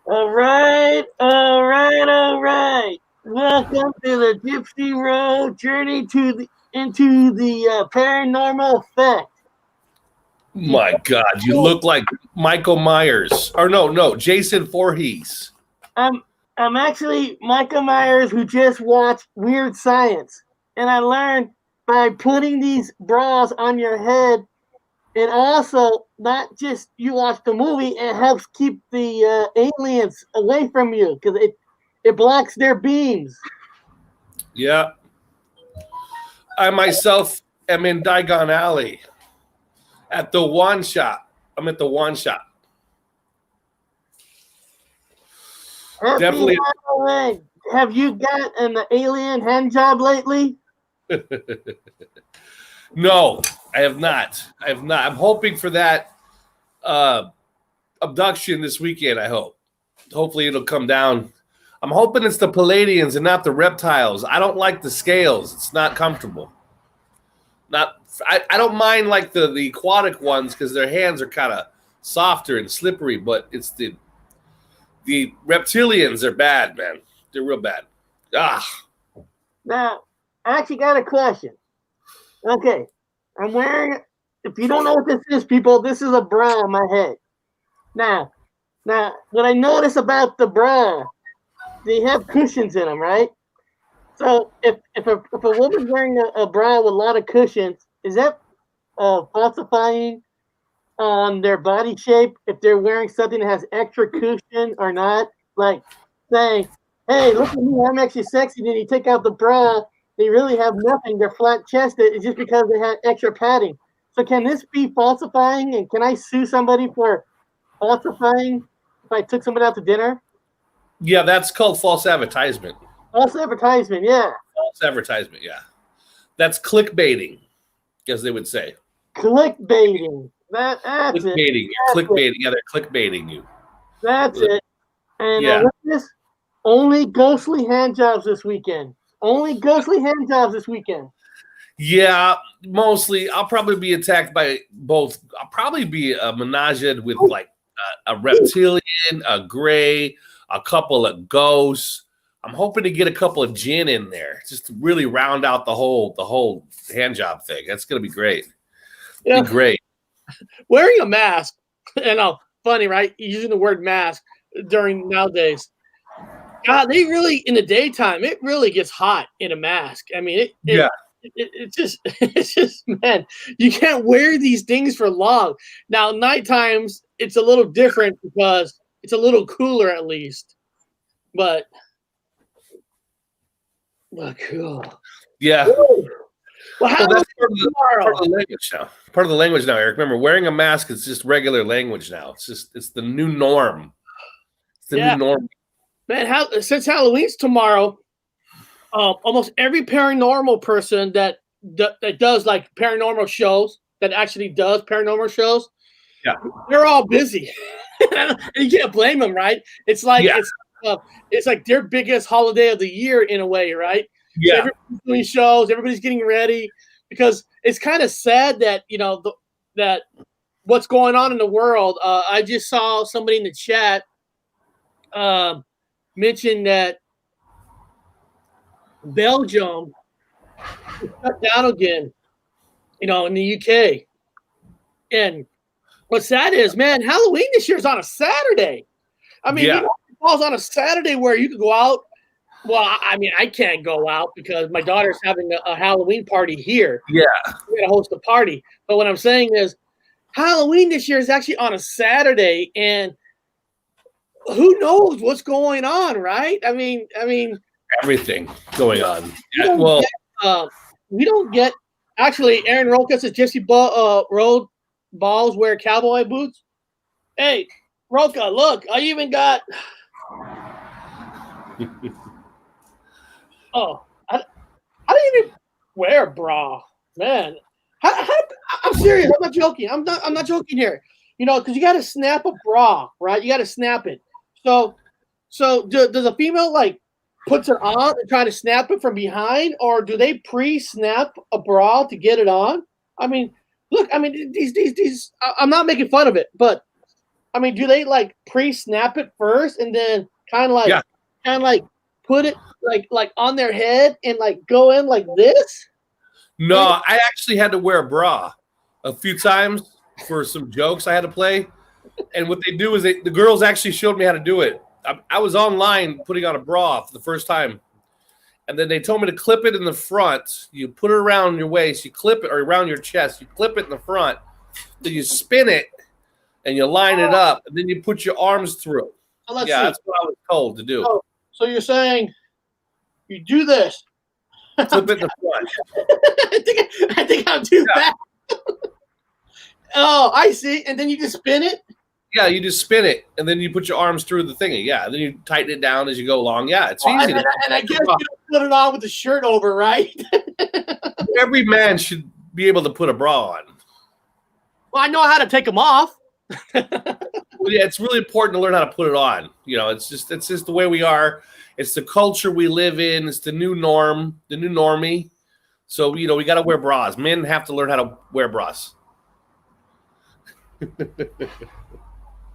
All right, all right, all right. Welcome to the Gypsy Road journey to the into the paranormal effect. My God, you look like Michael Myers. Or no, Jason Voorhees. I'm I'm actually Michael Myers who just watched Weird Science, and I learned by putting these bras on your head, and also not just you watch the movie, it helps keep the aliens away from you because it blocks their beams. Yeah. I myself am in Diagon Alley at the one shop. I'm at the one shop. Happy Definitely. Halloween. Have you got an alien hand job lately? No, I have not. I have not. I'm hoping for that uh, abduction this weekend, I hope. Hopefully it'll come down. I'm hoping it's the Palladians and not the reptiles. I don't like the scales. It's not comfortable. Not I don't mind like the aquatic ones because their hands are kind of softer and slippery, but it's the reptilians are bad, man. They're real bad. Ah, Now, I actually got a question. Okay, I'm wearing. If you don't know what this is, people, this is a bra on my head. Now, what I notice about the bra, they have cushions in them, right? So if a woman's wearing a bra with a lot of cushions, is that falsifying on their body shape if they're wearing something that has extra cushion or not? Like saying, "Hey, look at me, I'm actually sexy." Then you take out the bra, they really have nothing. They're flat chested. It's just because they had extra padding. So can this be falsifying? And can I sue somebody for falsifying if I took somebody out to dinner? yeah, that's called false advertisement. False advertisement, yeah. False advertisement, yeah. That's clickbaiting, as they would say. Clickbaiting. That's it. Clickbaiting, That's it. clickbaiting. Yeah, they're clickbaiting you. That's it. And Yeah, what's this? Only ghostly hand jobs this weekend. Only ghostly hand jobs this weekend. yeah. Mostly, I'll probably be attacked by both. I'll probably be menaged with like a reptilian, a gray, a couple of ghosts. I'm hoping to get a couple of gin in there, just to really round out the whole hand job thing. That's gonna be great. Be Yeah, great. wearing a mask. And funny, right? Using the word mask during nowadays. God, they really in the daytime. It really gets hot in a mask. I mean, Yeah. it just it's just man, you can't wear these things for long. Now, night times it's a little different because it's a little cooler at least. But cool. Yeah. Well, Well, how that's is part tomorrow? of the language now. Part of the language now, Eric. Remember, wearing a mask is just regular language now. It's the new norm. It's the new Yeah, norm. man. How since Halloween's tomorrow, almost every paranormal person that does like paranormal shows that actually does paranormal shows, Yeah. they're all busy. You can't blame them, right? It's like Yeah. it's like their biggest holiday of the year in a way, right? So Yeah. everybody's doing shows, everybody's getting ready because it's kind of sad that that what's going on in the world. I just saw somebody in the chat um, mention that Belgium is shut down again, in the UK. And what's sad is, man, Halloween this year is on a Saturday. I mean, Yeah. it falls on a Saturday where you could go out. Well, I mean, I can't go out because my daughter's having a Halloween party here. Yeah. We're gonna host a party. But what I'm saying is, Halloween this year is actually on a Saturday, and who knows what's going on, right? I mean, Everything going on. we Yeah. don't Well, get, uh, we don't get. Actually, Aaron Rokas says Gypsy Road balls wear cowboy boots. Hey, Roka, look, I even got. Oh, I didn't even wear a bra, man. I'm serious. I'm not joking. I'm not joking here. Because you got to snap a bra, right? You got to snap it. Does a female like puts it on and try to snap it from behind, or do they pre-snap a bra to get it on? I mean, look. I mean, these. I'm not making fun of it, but I mean, do they like pre-snap it first and then kind of Yeah. like put it like on their head and like go in like this? No, I actually had to wear a bra a few times for some jokes I had to play. And what they do is the girls actually showed me how to do it. I was online putting on a bra for the first time. And then they told me to clip it in the front. You put it around your waist, you clip it, or around your chest. You clip it in the front. Then you spin it and you line it up. And then you put your arms through. So let's Yeah, see. that's what I was told to do. So you're saying you do this. Clip it in the front. I think I'll do that. Oh, I see. And then you just spin it? Yeah, you just spin it, and then you put your arms through the thingy. Yeah, then you tighten it down as you go along. Yeah, it's easy. And I guess you don't put it on with the shirt over, right? Every man should be able to put a bra on. Well, I know how to take them off. Well, yeah, it's really important to learn how to put it on. You know, it's just the way we are. It's the culture we live in. It's the new norm, the new normie. So, you know, we got to wear bras. Men have to learn how to wear bras.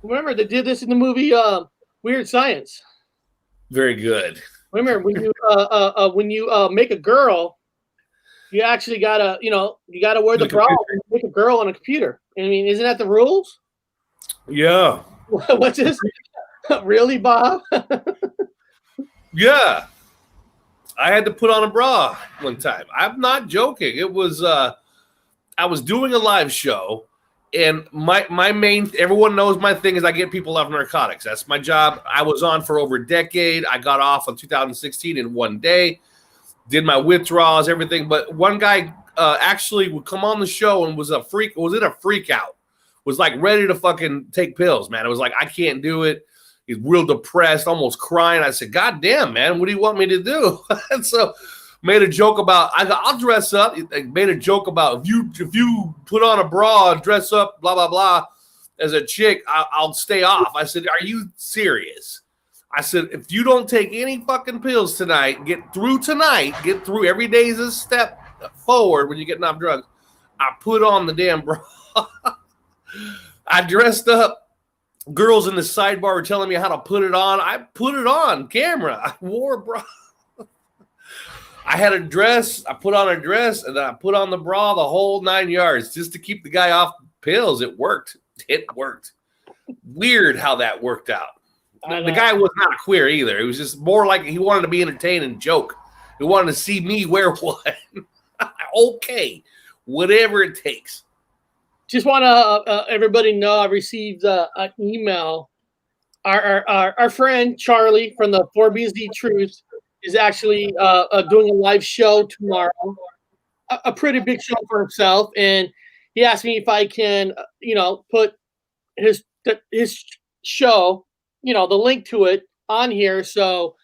Remember, they did this in the movie Weird Science. Very good. Remember, when you make a girl, you actually gotta wear the bra and make a girl on a computer. I mean, isn't that the rules? Yeah. What's this? Really, Bob? Yeah. I had to put on a bra one time. I'm not joking. It was I was doing a live show, and my main, everyone knows my thing is I get people off narcotics. That's my job. I was on for over a decade. I got off in 2016 in one day, did my withdrawals, everything. But one guy actually would come on the show and was in a freak out. Was like ready to fucking take pills, man. It was like, I can't do it. He's real depressed, almost crying. I said, God damn, man, what do you want me to do? And so made a joke about, I'll dress up. Made a joke about if you put on a bra, dress up, blah, blah, blah, as a chick, I'll stay off. I said, are you serious? I said, if you don't take any fucking pills tonight, get through every day is a step forward when you're getting off drugs. I put on the damn bra. I dressed up. Girls in the sidebar were telling me how to put it on. I put it on camera. I wore a bra. I had a dress. I put on a dress, and then I put on the bra, the whole 9 yards, just to keep the guy off pills. It worked. It worked. Weird how that worked out. The guy was not a queer either. It was just more like he wanted to be entertained and joke. He wanted to see me wear one. Okay, whatever it takes. Just want to everybody know I received an email. Our friend Charlie from the 4BZ Truth is actually doing a live show tomorrow, a pretty big show for himself, and he asked me if I can, put his show, the link to it on here. So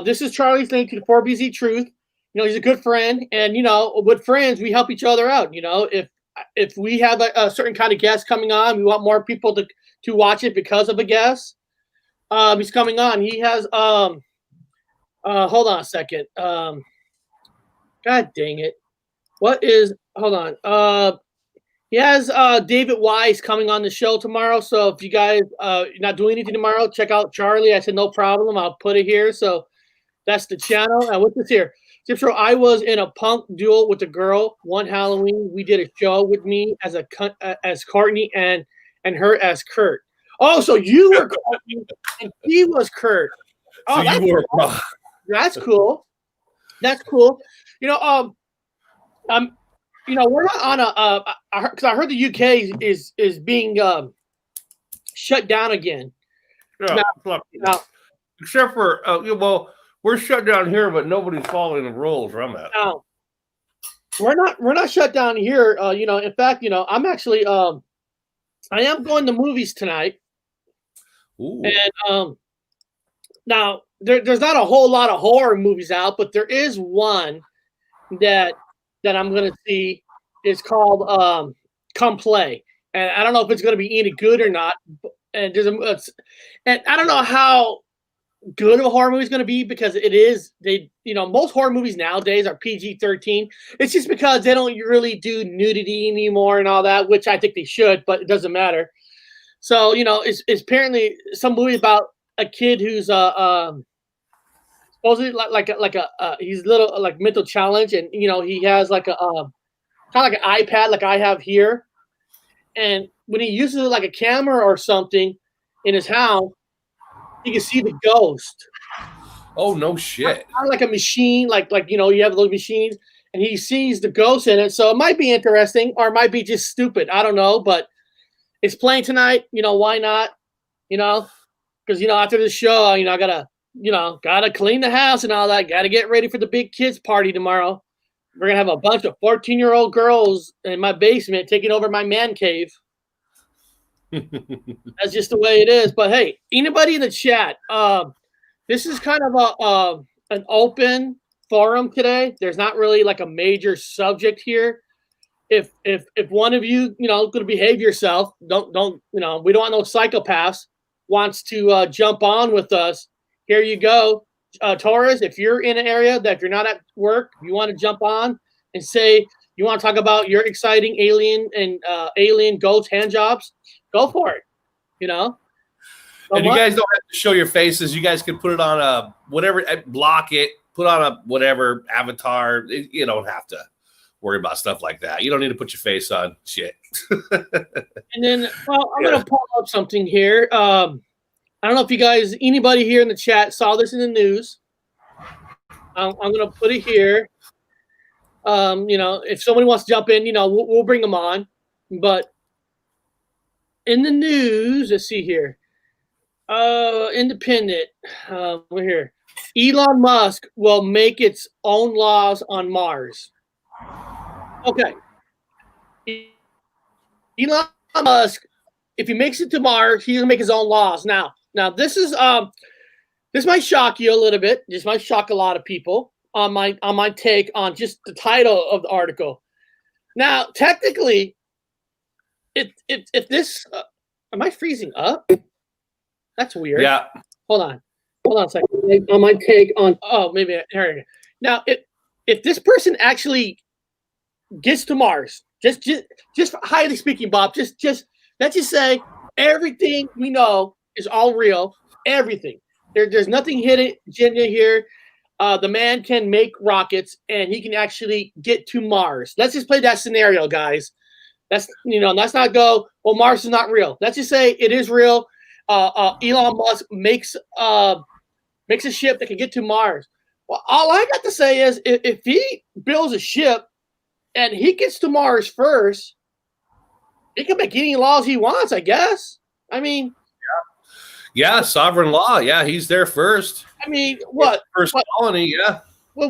this is Charlie's link to the 4BZ Truth. He's a good friend, and with friends we help each other out. If we have a certain kind of guest coming on, we want more people to watch it because of a guest. He's coming on. He has hold on a second. God dang it. Hold on. He has David Wise coming on the show tomorrow. So if you guys you're not doing anything tomorrow, check out Charlie. I said no problem. I'll put it here. So that's the channel. And what's this here? So I was in a punk duel with a girl one Halloween. We did a show with me as Courtney and her as Kurt. Oh, so you were Courtney and he was Kurt. Oh, so you were cool. That's cool. That's cool. We're not on because I heard the UK is being shut down again. Yeah, now, except for we're shut down here, but nobody's following the rules where I'm at. No, we're not shut down here. In fact, I'm actually I am going to movies tonight. Ooh. And now there's not a whole lot of horror movies out, but there is one that I'm gonna see. It's called Come Play, and I don't know if it's gonna be any good or not. And and I don't know how good of a horror movie is going to be because it is most horror movies nowadays are PG-13. It's just because they don't really do nudity anymore and all that, which I think they should, but it doesn't matter. So it's apparently some movie about a kid who's supposedly he's little like mental challenge, and he has like a kind of like an iPad like I have here, and when he uses it like a camera or something in his house, he can see the ghost. Oh no shit! Kind of like a machine, like you have those machines, and he sees the ghost in it. So it might be interesting, or it might be just stupid. I don't know, but it's playing tonight. Why not? Because after the show, I gotta clean the house and all that. Gotta get ready for the big kids party tomorrow. We're gonna have a bunch of 14-year-old girls in my basement taking over my man cave. That's just the way it is. But hey, anybody in the chat, this is kind of an open forum today. There's not really like a major subject here. If one of you, going to behave yourself, don't we don't want no psychopaths, wants to jump on with us, here you go. Taurus, if you're in an area that if you're not at work, you want to jump on and say you want to talk about your exciting alien and alien ghost hand jobs, go for it. And you guys don't have to show your faces. You guys can put it on a whatever, block it, put on a whatever avatar. You don't have to worry about stuff like that. You don't need to put your face on shit. And then, I'm going to pull up something here. I don't know if you guys, anybody here in the chat saw this in the news. I'm going to put it here. If somebody wants to jump in, we'll bring them on. But in the news, let's see here. Independent. We're here. Elon Musk will make its own laws on Mars. Okay. Elon Musk, if he makes it to Mars, he's gonna make his own laws. Now this is this might shock you a little bit. This might shock a lot of people on my take on just the title of the article. Now, technically, if this am I freezing up? That's weird. Yeah. Hold on a second. On my take on maybe here. Now, if this person actually gets to Mars, just highly speaking, Bob, just let's just say everything we know is all real. Everything. There's nothing hidden agenda here. The man can make rockets and he can actually get to Mars. Let's just play that scenario, guys. Let's not go, well, Mars is not real. Let's just say it is real. Elon Musk makes a ship that can get to Mars. Well, all I got to say is if he builds a ship and he gets to Mars first, he can make any laws he wants, I guess. I mean, yeah, sovereign law. Yeah, he's there first. I mean, what first colony? Yeah. What,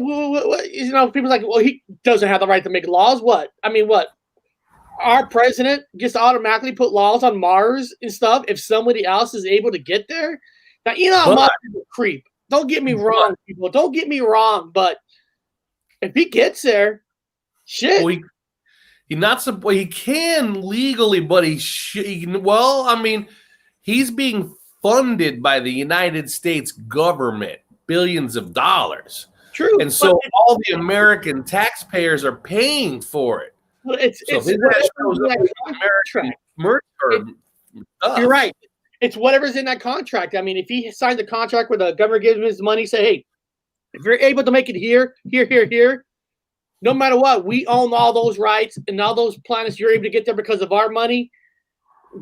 people like, well, he doesn't have the right to make laws. What? I mean, what? Our president gets to automatically put laws on Mars and stuff if somebody else is able to get there. Now, Elon Musk is a creep. Don't get me wrong, people. Don't get me wrong. But if he gets there, shit. Well, he can legally, but he's being funded by the United States government, billions of dollars. True. And so all the American taxpayers are paying for it. Well, it's you're right. It's whatever's in that contract. I mean, if he signs a contract where the government gives him his money, say, hey, if you're able to make it here, no matter what, we own all those rights and all those planets you're able to get there because of our money,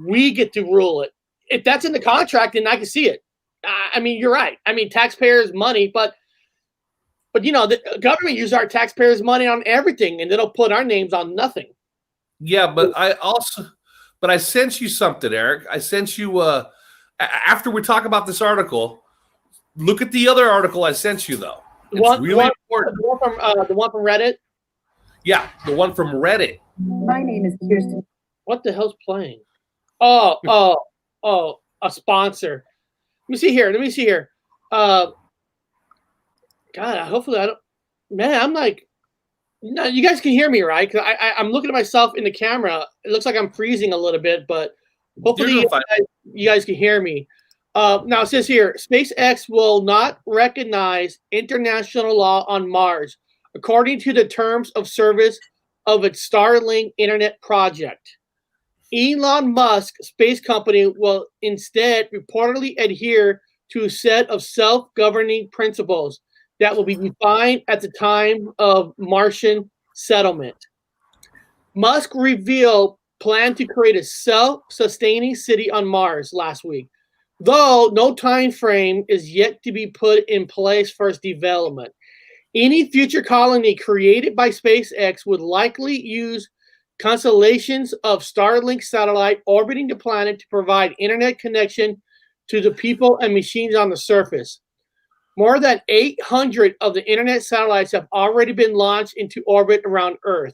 we get to rule it. If that's in the contract, then I can see it. I mean, you're right. I mean, taxpayers' money, but the government uses our taxpayers' money on everything, and they'll put our names on nothing. Yeah, but I sent you something, Eric. I sent you after we talk about this article. Look at the other article I sent you, though. It's really important. The one from Reddit. Yeah, the one from Reddit. My name is Kirsten. What the hell's playing? Oh, a sponsor. Let me see here. God, hopefully I don't. Man, I'm like, no, you guys can hear me, right? Because I'm looking at myself in the camera. It looks like I'm freezing a little bit, but hopefully you guys can hear me. Now it says here, SpaceX will not recognize international law on Mars, according to the terms of service of its Starlink internet project. Elon Musk's space company will instead reportedly adhere to a set of self-governing principles that will be defined at the time of Martian settlement. Musk revealed plan to create a self-sustaining city on Mars last week, though no time frame is yet to be put in place for its development. Any future colony created by SpaceX would likely use constellations of Starlink satellite orbiting the planet to provide internet connection to the people and machines on the surface. More than 800 of the internet satellites have already been launched into orbit around Earth,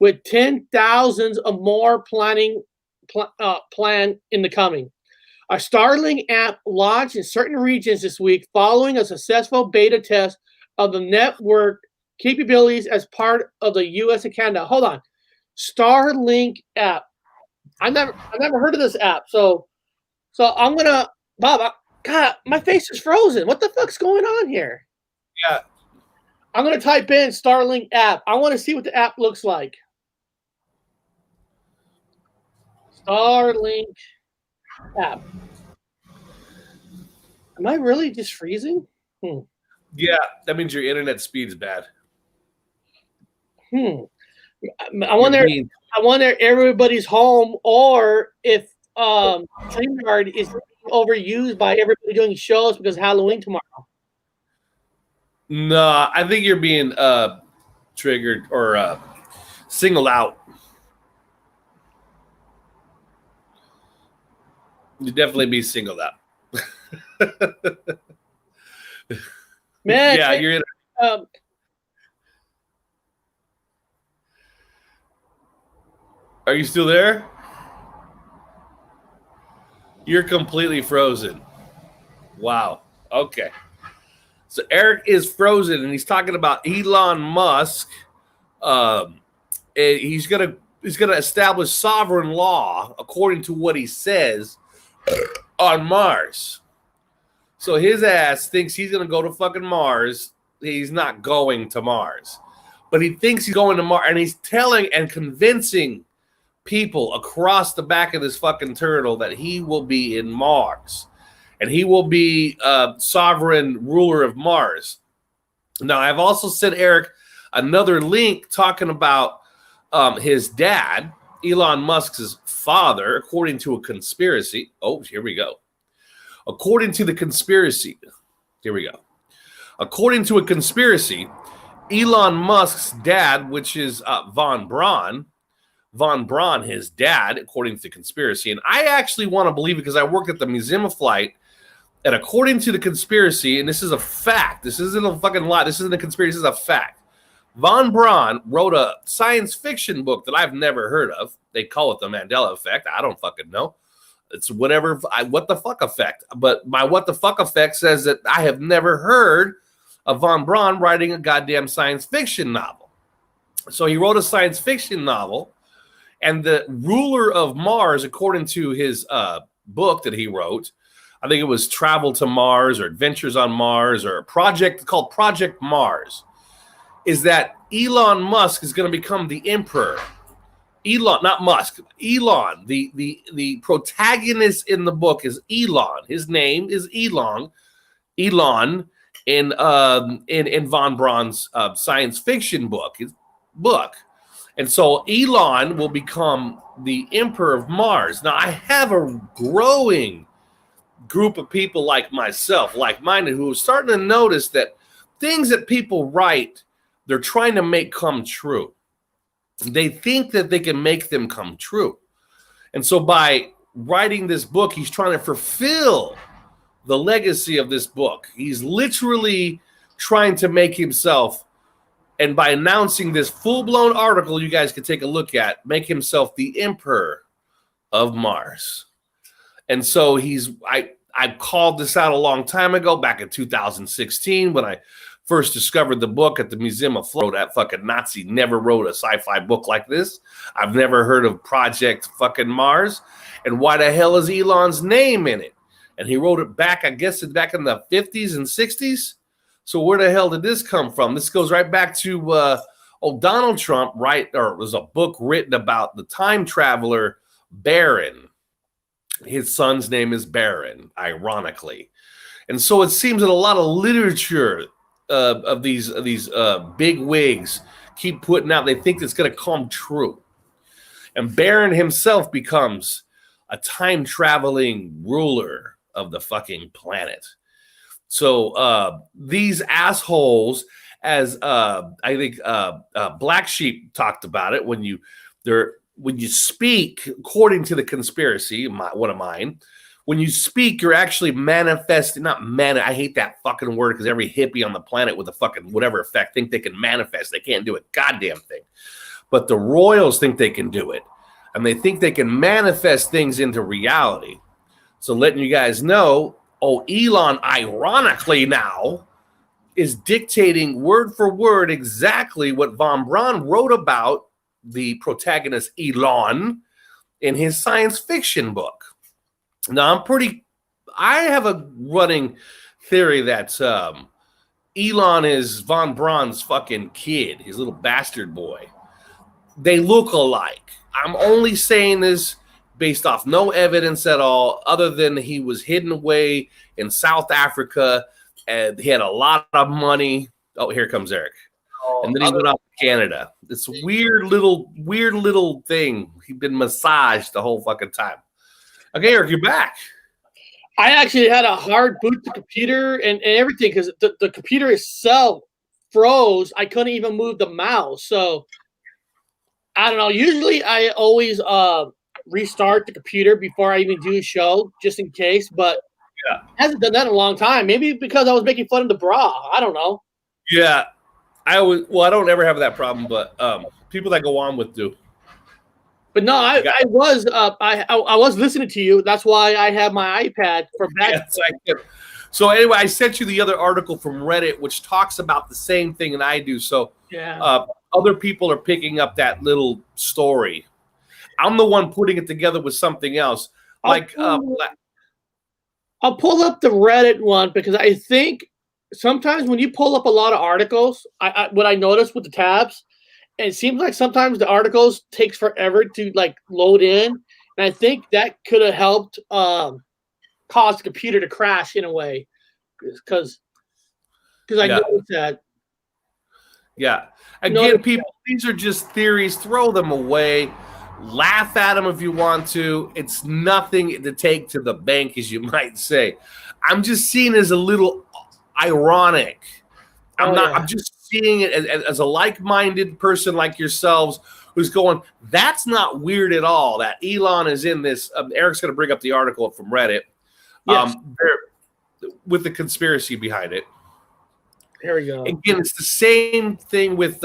with 10,000s of more planned in the coming. A Starlink app launched in certain regions this week following a successful beta test of the network capabilities as part of the U.S. and Canada. Hold on. Starlink app. I never heard of this app. So I'm gonna Bob. God, my face is frozen. What the fuck's going on here? Yeah. I'm gonna type in Starlink app. I want to see what the app looks like. Starlink app. Am I really just freezing? Yeah, that means your internet speed is bad. I wonder if everybody's home or if StreamYard is overused by everybody doing shows because of Halloween tomorrow. No, I think you're being triggered or singled out. You definitely be singled out. Man, yeah, you're in. Are you still there? You're completely frozen. Wow. Okay. So Eric is frozen, and he's talking about Elon Musk. He's gonna establish sovereign law according to what he says on Mars. So his ass thinks he's gonna go to fucking Mars. He's not going to Mars, but he thinks he's going to Mars, and he's telling and convincing people across the back of this fucking turtle that he will be in Mars and he will be sovereign ruler of Mars. Now, I've also sent Eric another link talking about his dad, Elon Musk's father, according to a conspiracy. Oh, here we go. According to the conspiracy, here we go. According to a conspiracy, Elon Musk's dad, which is von Braun, his dad, according to the conspiracy. And I actually want to believe it because I worked at the Museum of Flight. And according to the conspiracy, and this is a fact, this isn't a fucking lie, this isn't a conspiracy, this is a fact. Von Braun wrote a science fiction book that I've never heard of. They call it the Mandela Effect. I don't fucking know. It's whatever, what the fuck effect. But my what the fuck effect says that I have never heard of von Braun writing a goddamn science fiction novel. So he wrote a science fiction novel. And the ruler of Mars, according to his book that he wrote, I think it was Travel to Mars or Adventures on Mars or a project called Project Mars, is that Elon Musk is going to become the emperor. Elon, not Musk, Elon. The protagonist in the book is Elon. His name is Elon. Elon in von Braun's science fiction book. And so Elon will become the emperor of Mars. Now, I have a growing group of people like myself, like-minded, who are starting to notice that things that people write, they're trying to make come true. They think that they can make them come true. And so by writing this book, he's trying to fulfill the legacy of this book. He's literally trying to make himself, and by announcing this full-blown article you guys can take a look at, make himself the emperor of Mars. And so I called this out a long time ago, back in 2016, when I first discovered the book at the Museum of Flight. That fucking Nazi never wrote a sci-fi book like this. I've never heard of Project fucking Mars. And why the hell is Elon's name in it? And he wrote it back, I guess, back in the 50s and 60s. So where the hell did this come from? This goes right back to Donald Trump, right? Or it was a book written about the time traveler Baron. His son's name is Baron, ironically. And so it seems that a lot of literature of these big wigs keep putting out, they think it's going to come true. And Baron himself becomes a time-traveling ruler of the fucking planet. So these assholes, as I think Black Sheep talked about it, when you speak, according to the conspiracy, one of mine, when you speak, you're actually manifesting, I hate that fucking word because every hippie on the planet with a fucking whatever effect think they can manifest. They can't do a goddamn thing. But the royals think they can do it. And they think they can manifest things into reality. So letting you guys know, Elon, ironically now, is dictating word for word exactly what Von Braun wrote about the protagonist Elon in his science fiction book. Now, I have a running theory that Elon is Von Braun's fucking kid, his little bastard boy. They look alike. I'm only saying this based off no evidence at all, other than he was hidden away in South Africa and he had a lot of money. Oh, here comes Eric. And then he went off to Canada. This weird little thing. He'd been massaged the whole fucking time. Okay, Eric, you're back. I actually had a hard boot the computer and everything because the computer itself froze. I couldn't even move the mouse. So I don't know. Usually I always restart the computer before I even do a show, just in case. But I haven't done that in a long time. Maybe because I was making fun of the bra. I don't know. Yeah. I don't ever have that problem, but people that go on with do. But no, I was listening to you. That's why I have my iPad for back. So anyway, I sent you the other article from Reddit, which talks about the same thing that I do. So other people are picking up that little story. I'm the one putting it together with something else. I'll pull up the Reddit one because I think sometimes when you pull up a lot of articles, what I noticed with the tabs, it seems like sometimes the articles takes forever to like load in, and I think that could have helped cause the computer to crash in a way, because I noticed that. Yeah, again, people, these are just theories. Throw them away. Laugh at them if you want to. It's nothing to take to the bank, as you might say. I'm just seeing it as a little ironic. I'm just seeing it as a like-minded person like yourselves who's going, that's not weird at all that Elon is in this. Eric's going to bring up the article from Reddit with the conspiracy behind it. Here we go. Again, it's the same thing with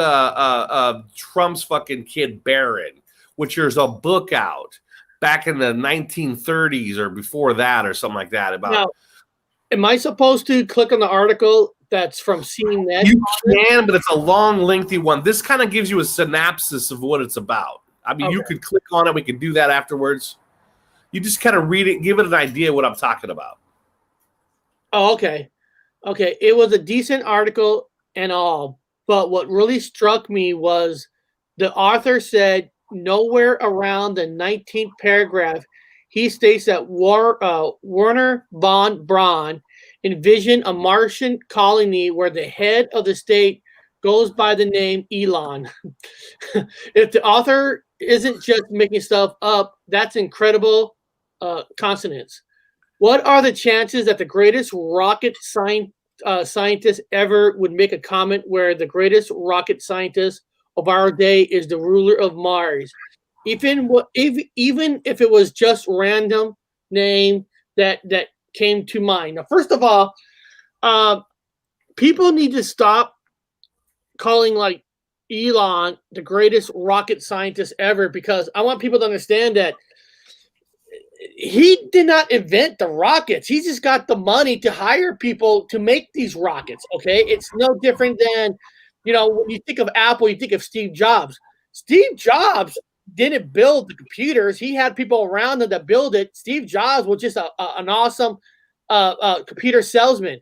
Trump's fucking kid, Barron, which there's a book out back in the 1930s or before that or something like that. Now, am I supposed to click on the article that's from CNET? You can, but it's a long, lengthy one. This kind of gives you a synopsis of what it's about. I mean, you could click on it. We can do that afterwards. You just kind of read it, give it an idea of what I'm talking about. Oh, okay. Okay, it was a decent article and all, but what really struck me was the author said nowhere around the 19th paragraph he states that Werner von Braun envisioned a Martian colony where the head of the state goes by the name Elon. If the author isn't just making stuff up, that's incredible consonants. What are the chances that the greatest rocket scientist ever would make a comment where the greatest rocket scientist of our day is the ruler of Mars? Even if it was just random name that came to mind. Now, first of all, people need to stop calling like Elon the greatest rocket scientist ever, because I want people to understand that he did not invent the rockets. He just got the money to hire people to make these rockets. Okay, it's no different than, when you think of Apple, you think of Steve Jobs. Steve Jobs didn't build the computers. He had people around him that build it. Steve Jobs was just an awesome computer salesman,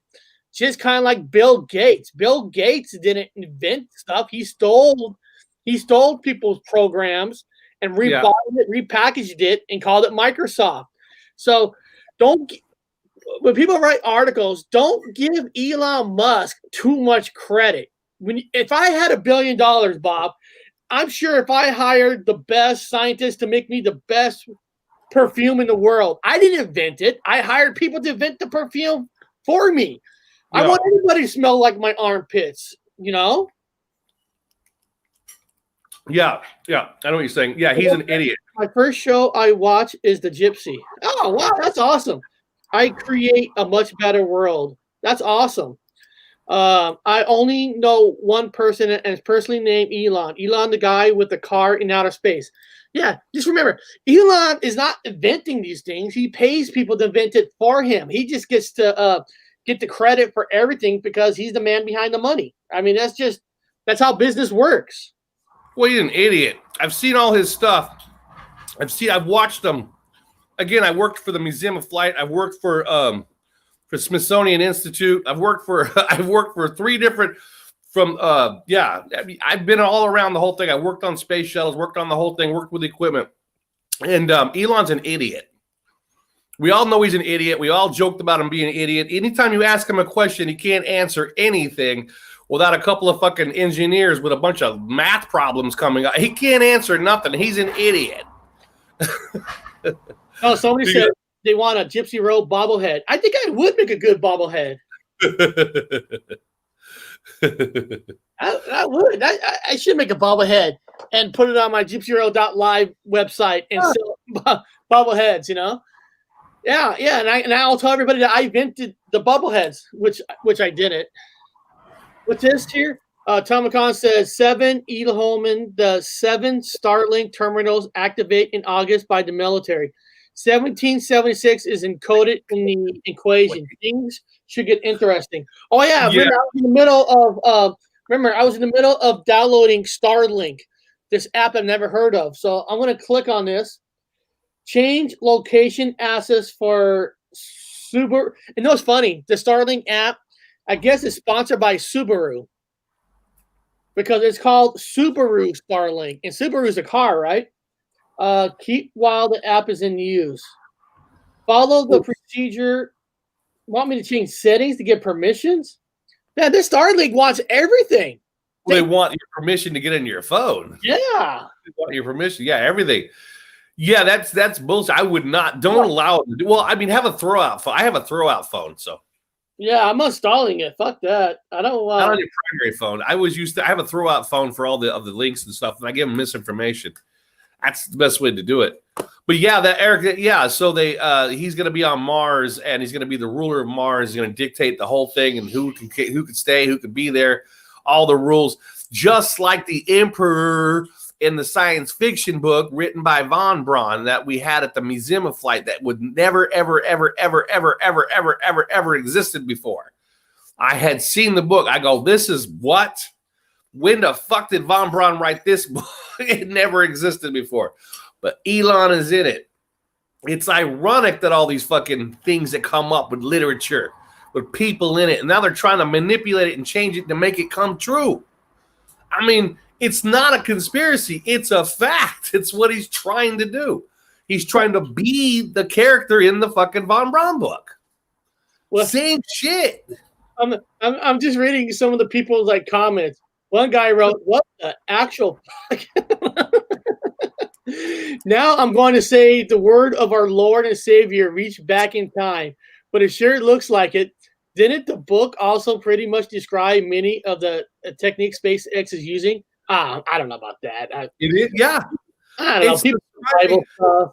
just kind of like Bill Gates. Bill Gates didn't invent stuff. He stole people's programs and rebottled it, repackaged it, and called it Microsoft. So when people write articles, don't give Elon Musk too much credit. If I had $1 billion, Bob, I'm sure if I hired the best scientists to make me the best perfume in the world, I didn't invent it. I hired people to invent the perfume for me. I want everybody to smell like my armpits, you know? Yeah. I know what you're saying. Yeah, he's an idiot. My first show I watch is the Gypsy. Oh, wow, that's awesome. I create a much better world. That's awesome. I only know one person, and it's personally named Elon. Elon, the guy with the car in outer space. Yeah, just remember, Elon is not inventing these things. He pays people to invent it for him. He just gets to get the credit for everything because he's the man behind the money. I mean, that's how business works. Well, he's an idiot. I've seen all his stuff. I've watched them. Again, I worked for the Museum of Flight. I've worked for Smithsonian Institute. I've worked for 3 different I've been all around the whole thing. I worked on space shuttles, worked on the whole thing, worked with equipment. And Elon's an idiot. We all know he's an idiot. We all joked about him being an idiot. Anytime you ask him a question, he can't answer anything without a couple of fucking engineers with a bunch of math problems coming up. He can't answer nothing. He's an idiot. Oh, somebody said they want a Gypsy Road bobblehead. I think I would make a good bobblehead. I would. I should make a bobblehead and put it on my gypsyroad.live website and sell bobbleheads, you know? Yeah. And I'll tell everybody that I invented the bobbleheads, which I didn't. What's this here? Tomicon says 7 Edelholman, the 7 Starlink terminals activate in August by the military. 1776 is encoded in the equation. Things should get interesting. Oh yeah, remember I was in the middle of downloading Starlink, this app I've never heard of. So I'm going to click on this. Change location access for Subaru. And no, it's funny. The Starlink app, I guess, is sponsored by Subaru because it's called Subaru Starlink, and Subaru's a car, right? Keep while the app is in use. Follow the procedure. Want me to change settings to get permissions? Yeah, this Starlink wants everything. Well, they want your permission to get into your phone. Yeah. They want your permission. Yeah, everything. Yeah, that's bullshit. I would not. Don't allow it to do. Well, I mean, have a throwout phone. I have a throwout phone, so. Yeah, I'm uninstalling it. Fuck that. I don't want. Not on your primary phone. I have a throwout phone for all the links and stuff, and I give them misinformation. That's the best way to do it. But yeah, that Eric, yeah. So he's going to be on Mars, and he's going to be the ruler of Mars. He's going to dictate the whole thing and who can stay, who can be there, all the rules, just like the Emperor in the science fiction book written by von Braun that we had at the Museum of Flight that would never, ever, ever, ever, ever, ever, ever, ever, ever existed before. I had seen the book. I go, this is what? When the fuck did von Braun write this book? It never existed before. But Elon is in it. It's ironic that all these fucking things that come up with literature, with people in it, and now they're trying to manipulate it and change it to make it come true. I mean, it's not a conspiracy. It's a fact. It's what he's trying to do. He's trying to be the character in the fucking von Braun book. Well, same shit. I'm just reading some of the people's comments. One guy wrote, "What the actual fuck?" Now I'm going to say the word of our Lord and Savior reached back in time, but it sure looks like it. Didn't the book also pretty much describe many of the techniques SpaceX is using? I don't know about that. It is, yeah. I don't know. People Bible stuff.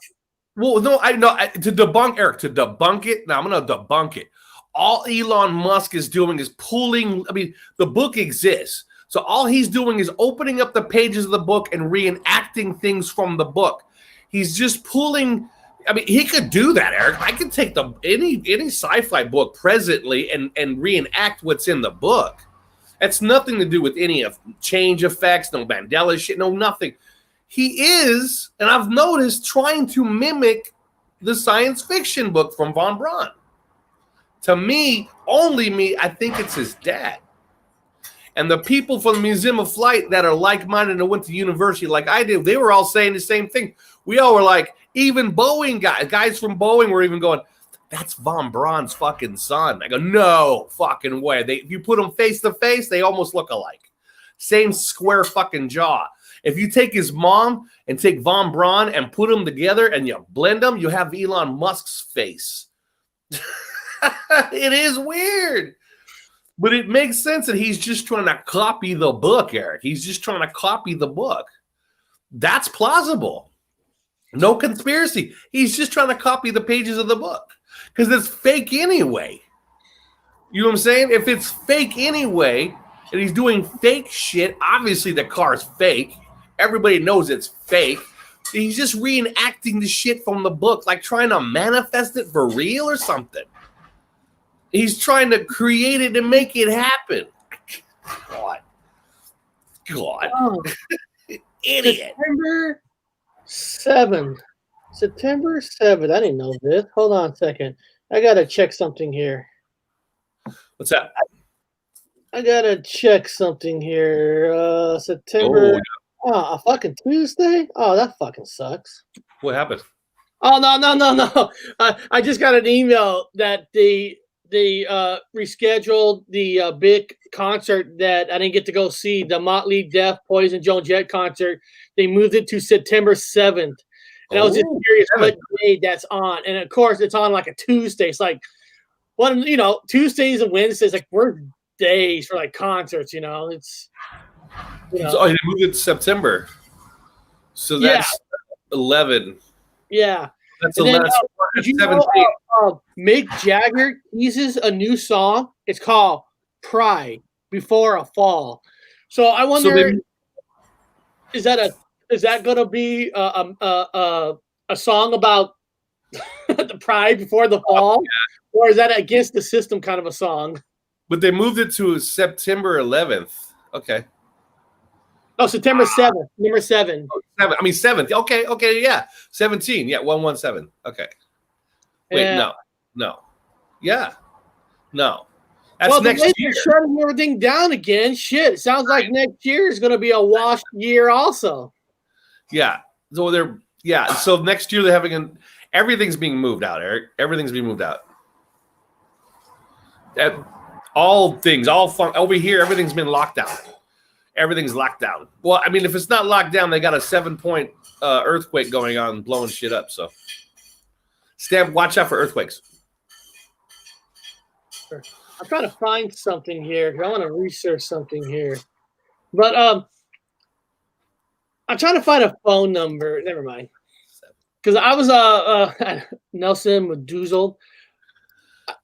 Well, no, I know to debunk Eric, to debunk it. Now I'm going to debunk it. All Elon Musk is doing is pulling. I mean, the book exists. So all he's doing is opening up the pages of the book and reenacting things from the book. He's just pulling. I mean, he could do that, Eric. I could take any sci-fi book presently and reenact what's in the book. That's nothing to do with any of change effects, no Mandela shit, no nothing. He is, and I've noticed, trying to mimic the science fiction book from von Braun. To me, only me, I think it's his dad. And the people from the Museum of Flight that are like-minded and went to university like I did, they were all saying the same thing. We all were like, even Boeing guys from Boeing were even going, that's von Braun's fucking son. I go, no fucking way. If you put them face to face, they almost look alike. Same square fucking jaw. If you take his mom and take von Braun and put them together and you blend them, you have Elon Musk's face. It is weird. But it makes sense that he's just trying to copy the book, Eric. He's just trying to copy the book. That's plausible. No conspiracy. He's just trying to copy the pages of the book because it's fake anyway. You know what I'm saying? If it's fake anyway and he's doing fake shit, obviously the car's fake. Everybody knows it's fake. He's just reenacting the shit from the book, like trying to manifest it for real or something. He's trying to create it and make it happen. God. Oh, Idiot. September 7th. I didn't know this. Hold on a second. I got to check something here. What's that? I got to check something here. September. Oh, a fucking Tuesday? Oh, that fucking sucks. What happened? Oh, no. I just got an email that they rescheduled the big concert that I didn't get to go see, the Motley, Def, Poison, Joan Jett concert. They moved it to September 7th. And I was just curious what day that's on. And of course, it's on like a Tuesday. It's like, Tuesdays and Wednesdays, like we're days for like concerts, it's, So they moved it to September. So that's 11. Yeah. That's and 11. Then, that's 17. Mick Jagger teases a new song. It's called Pride Before a Fall. So I wonder, is that going to be a song about the pride before the fall, or is that against the system kind of a song? But they moved it to September 11th. Okay. Oh, September 7th. Number 7. 7th. Okay, yeah. 17. Yeah, 117. Okay. Wait, no. Yeah. No. That's next year. They're shutting everything down again. Shit. It sounds like next year is going to be a washed year also. Yeah. So next year they're having everything's being moved out, Eric. Everything's being moved out. All fun over here, everything's been locked down. Everything's locked down. Well, I mean, if it's not locked down, they got a 7-point earthquake going on, blowing shit up. So, watch out for earthquakes. Sure. I'm trying to find something here. I want to research something here, but I'm trying to find a phone number. Never mind, because I was Nelson Meduzal.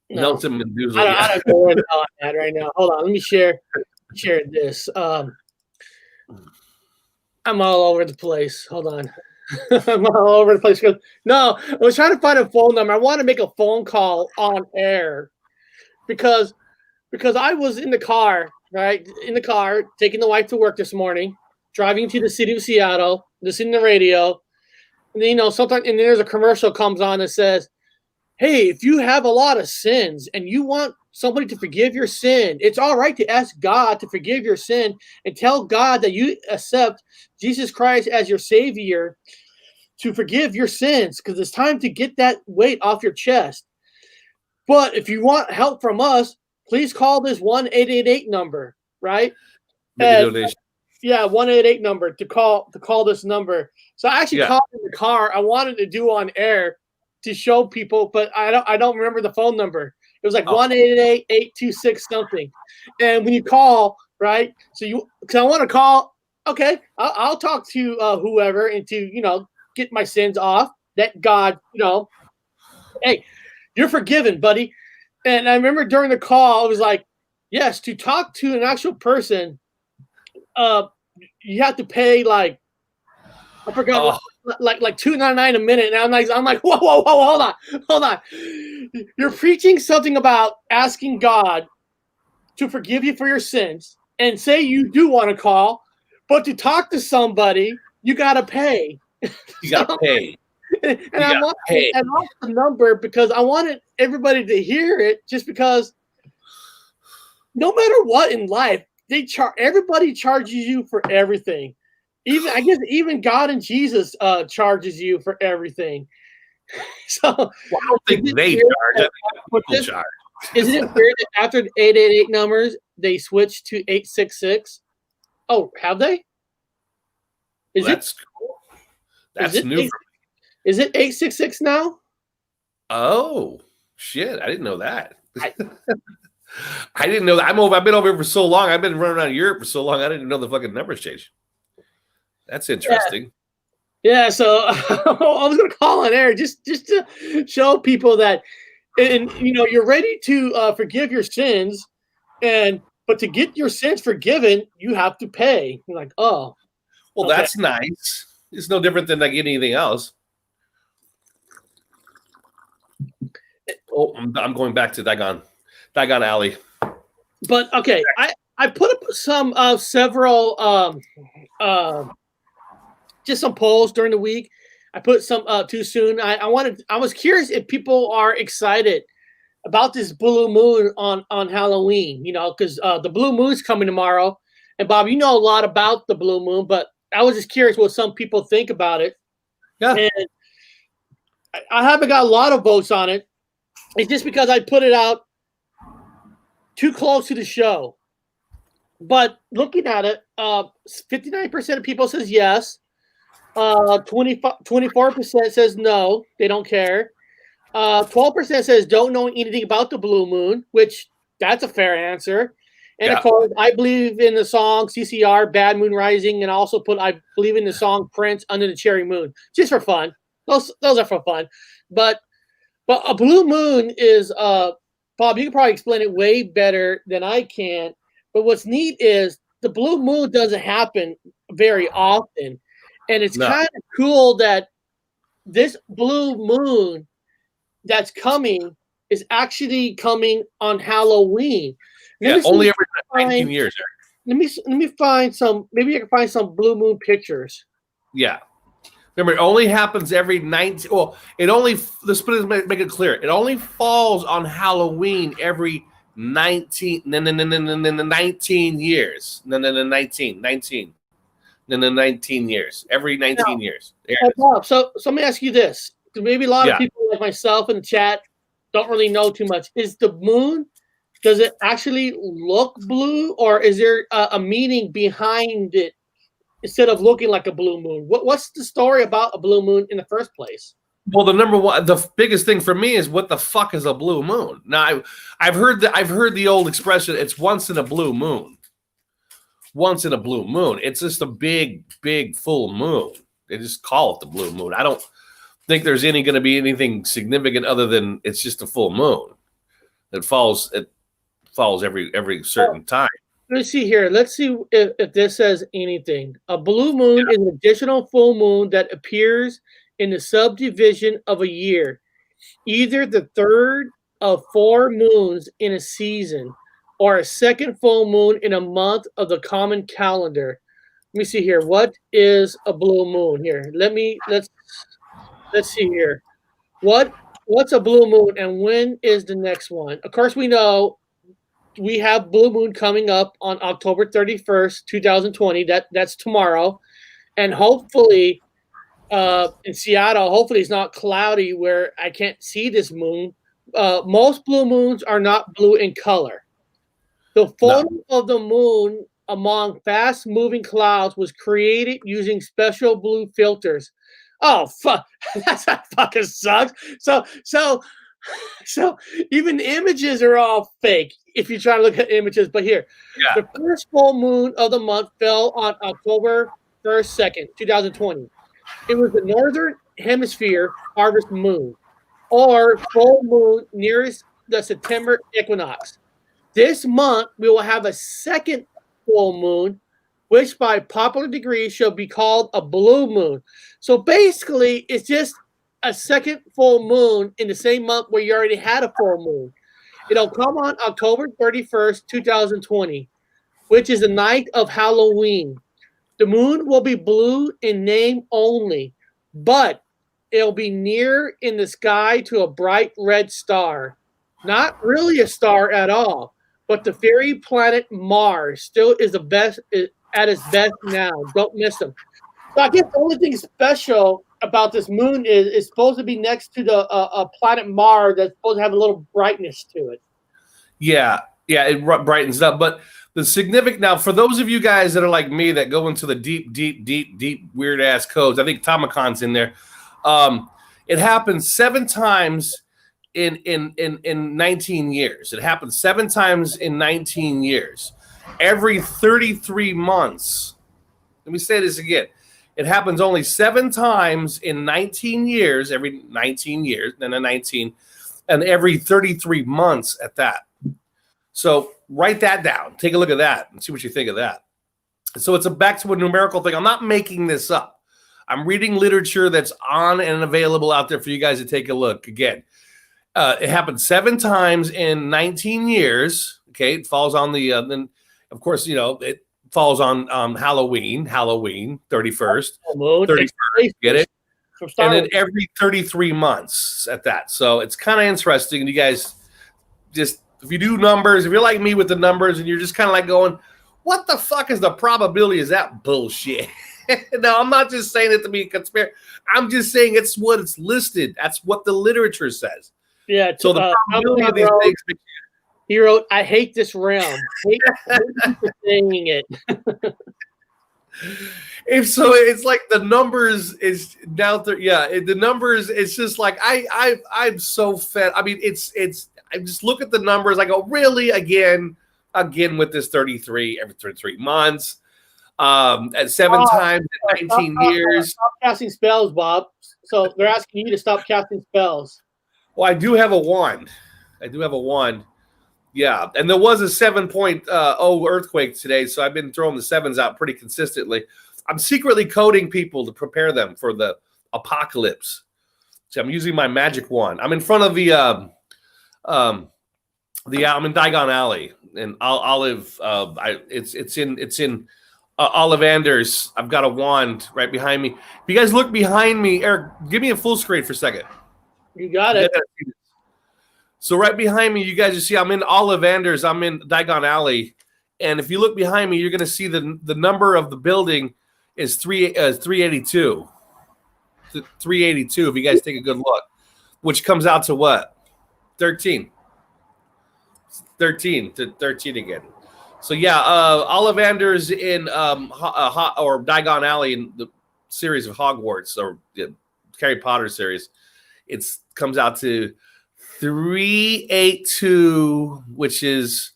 Nelson Meduzal. I don't know where the hell I'm at right now. Hold on, let me share this. I'm all over the place. Hold on. I'm all over the place. No, I was trying to find a phone number. I want to make a phone call on air because I was in the car, right? In the car, taking the wife to work this morning, driving to the city of Seattle, listening to the radio. And then, sometimes, and then there's a commercial comes on that says, hey, if you have a lot of sins and you want somebody to forgive your sin, it's all right to ask God to forgive your sin and tell God that you accept Jesus Christ as your Savior to forgive your sins, because it's time to get that weight off your chest. But if you want help from us, please call this 1-888 number, right? Donation. Yeah, 1-888 number to call this number. So I actually called in the car. I wanted to do on air to show people, but I don't remember the phone number. It was like 1-888-826 something. And when you call, right? So because I want to call, okay, I'll talk to whoever and to get my sins off. That God, hey, you're forgiven, buddy. And I remember during the call, it was like, yes, to talk to an actual person, you have to pay like, I forgot, like $2.99 a minute. And I'm like, whoa, hold on. You're preaching something about asking God to forgive you for your sins, and say you do want to call, but to talk to somebody, you gotta pay. You gotta pay. And I lost the number because I wanted everybody to hear it, just because no matter what in life, everybody charges you for everything. I guess even God and Jesus charges you for everything. So Well, I don't think they charge. I think people charge. Isn't it weird that after the 888 numbers they switched to 866? Oh, have they? That's cool. That's new for me. Is it 866 now? Oh shit! I didn't know that. I didn't know that. I've been over here for so long. I've been running around Europe for so long. I didn't know the fucking numbers changed. That's interesting. Yeah. So I was gonna call on air just to show people that, and you're ready to forgive your sins, but to get your sins forgiven, you have to pay. You're like, oh, well, okay. That's nice. It's no different than like anything else. Oh, I'm going back to Dagon Alley. But okay, I put up some several just some polls during the week. I put some too soon. I was curious if people are excited about this blue moon on Halloween. Because the blue moon's coming tomorrow. And Bob, you know a lot about the blue moon, but I was just curious what some people think about it. Yeah. And I haven't got a lot of votes on it. It's just because I put it out too close to the show. But looking at it, 59% of people says yes. 24% says no, they don't care. 12% says don't know anything about the blue moon, which that's a fair answer. And of course, I believe in the song CCR, Bad Moon Rising, and also I believe in the song Prince, Under the Cherry Moon, just for fun. Those are for fun. But a blue moon is, Bob, you can probably explain it way better than I can. But what's neat is the blue moon doesn't happen very often. And it's kind of cool that this blue moon that's coming is actually coming on Halloween. Only every 19 years. Eric. Let me find some. Maybe I can find some blue moon pictures. Yeah. Remember, it only happens every 19. Well, let's make it clear. It only falls on Halloween every 19 years. 19 years. Every 19 years. So let me ask you this. Maybe a lot of people like myself in the chat don't really know too much. Is the moon, does it actually look blue, or is there a meaning behind it instead of looking like a blue moon? What's the story about a blue moon in the first place? Well, the biggest thing for me is what the fuck is a blue moon? Now, I've heard the old expression, it's once in a blue moon. Once in a blue moon. It's just a big, big full moon. They just call it the blue moon. I don't think there's going to be anything significant other than it's just a full moon. It falls every certain time. Let's see here. Let's see if this says anything. A blue moon is an additional full moon that appears in the subdivision of a year, either the third of 4 moons in a season, or a second full moon in a month of the common calendar. Let me see here. What is a blue moon here? Let's see here. What's a blue moon and when is the next one? Of course, we know we have blue moon coming up on October 31st, 2020. That's tomorrow. And hopefully in Seattle, hopefully it's not cloudy where I can't see this moon. Most blue moons are not blue in color. The photo of the moon among fast-moving clouds was created using special blue filters. Oh, fuck. That fucking sucks. So even the images are all fake if you try to look at images. But here, the first full moon of the month fell on October 1st, 2nd, 2020. It was the northern hemisphere harvest moon, or full moon nearest the September equinox. This month, we will have a second full moon, which by popular decree shall be called a blue moon. So basically, it's just a second full moon in the same month where you already had a full moon. It'll come on October 31st, 2020, which is the night of Halloween. The moon will be blue in name only, but it'll be near in the sky to a bright red star. Not really a star at all, but the fairy planet Mars still is the best at its best now. Don't miss them. So I guess the only thing special about this moon is it's supposed to be next to the planet Mars that's supposed to have a little brightness to it. Yeah, it brightens up. But the significant now for those of you guys that are like me that go into the deep weird ass codes. I think Tamakon's in there. It happens 7 times in 19 years. It happens 7 times in 19 years. Every 33 months. Let me say this again. It happens only 7 times in 19 years, every 19 years, then a 19, and every 33 months at that. So write that down. Take a look at that and see what you think of that. So it's back to a numerical thing. I'm not making this up. I'm reading literature that's on and available out there for you guys to take a look. Again, it happened 7 times in 19 years. Okay, it falls on the then of course it falls on Halloween 31st, 31st. Get it? And then every 33 months at that. So it's kind of interesting. And you guys just, if you do numbers, if you're like me with the numbers and you're just kind of like going, what the fuck is the probability? Is that bullshit? No, I'm not just saying it to be a conspiracy. I'm just saying it's what it's listed. That's what the literature says. Yeah. So the probability of these things. He wrote, "I hate this realm." Hate for saying it. If so, it's like the numbers is now. The numbers. It's just like I'm so fed. I mean, it's. I just look at the numbers. I go, really again with this 33 every 33 months. At 7 times in 19 years. Stop casting spells, Bob. So they're asking you to stop casting spells. Well, I do have a wand. Yeah, and there was a 7.0 earthquake today, so I've been throwing the 7s out pretty consistently. I'm secretly coding people to prepare them for the apocalypse. So I'm using my magic wand. I'm in front of I'm in Diagon Alley in Olive. It's in Ollivanders. I've got a wand right behind me. If you guys look behind me, Eric, give me a full screen for a second. You got it. So right behind me, you guys, you see I'm in Ollivanders. I'm in Diagon Alley. And if you look behind me, you're going to see the number of the building is 382. 382, if you guys take a good look, which comes out to what? 13. 13 to 13 again. So yeah, Ollivanders in or Diagon Alley in the series of Hogwarts or Harry Potter series, it comes out to 382, which is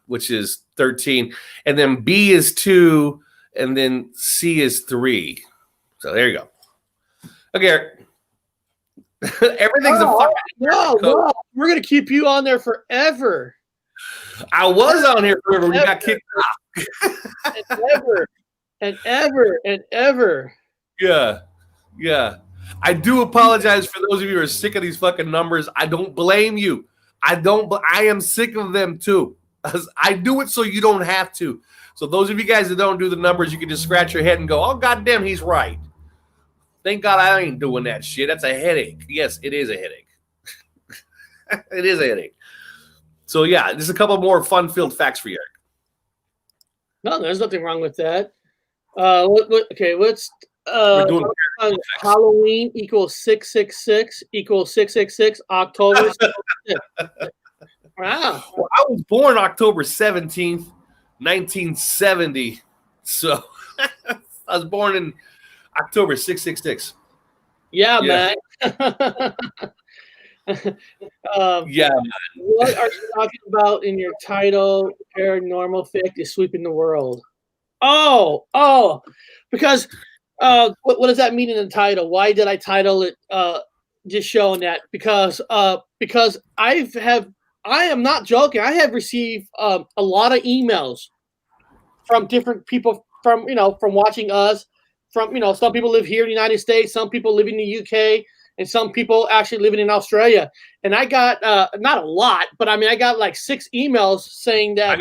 which is 13, and then B is 2, and then C is 3. So there you go. Okay, everything's a fucking no. We're gonna keep you on there forever. I was on here forever. We got kicked off. and ever. Yeah. I do apologize for those of you who are sick of these fucking numbers. I don't blame you. I am sick of them too. I do it so you don't have to. So those of you guys that don't do the numbers, you can just scratch your head and go, oh, goddamn, he's right. Thank God I ain't doing that shit. That's a headache. Yes, it is a headache. It is a headache. So yeah, just a couple more fun-filled facts for you, Eric. No, there's nothing wrong with that. Let's Halloween equals 666 equals 666 October 666. Wow. Well, I was born October 17th, 1970. So I was born in October 666. Yeah. Man. Yeah. What are you talking about in your title? Paranormal fic is sweeping the world. Oh, because what does that mean in the title? Why did I title it just showing that? Because I am not joking. I have received a lot of emails from different people from watching us. From some people live here in the United States, some people live in the UK, and some people actually living in Australia. And I got not a lot, but I mean I got like 6 emails saying that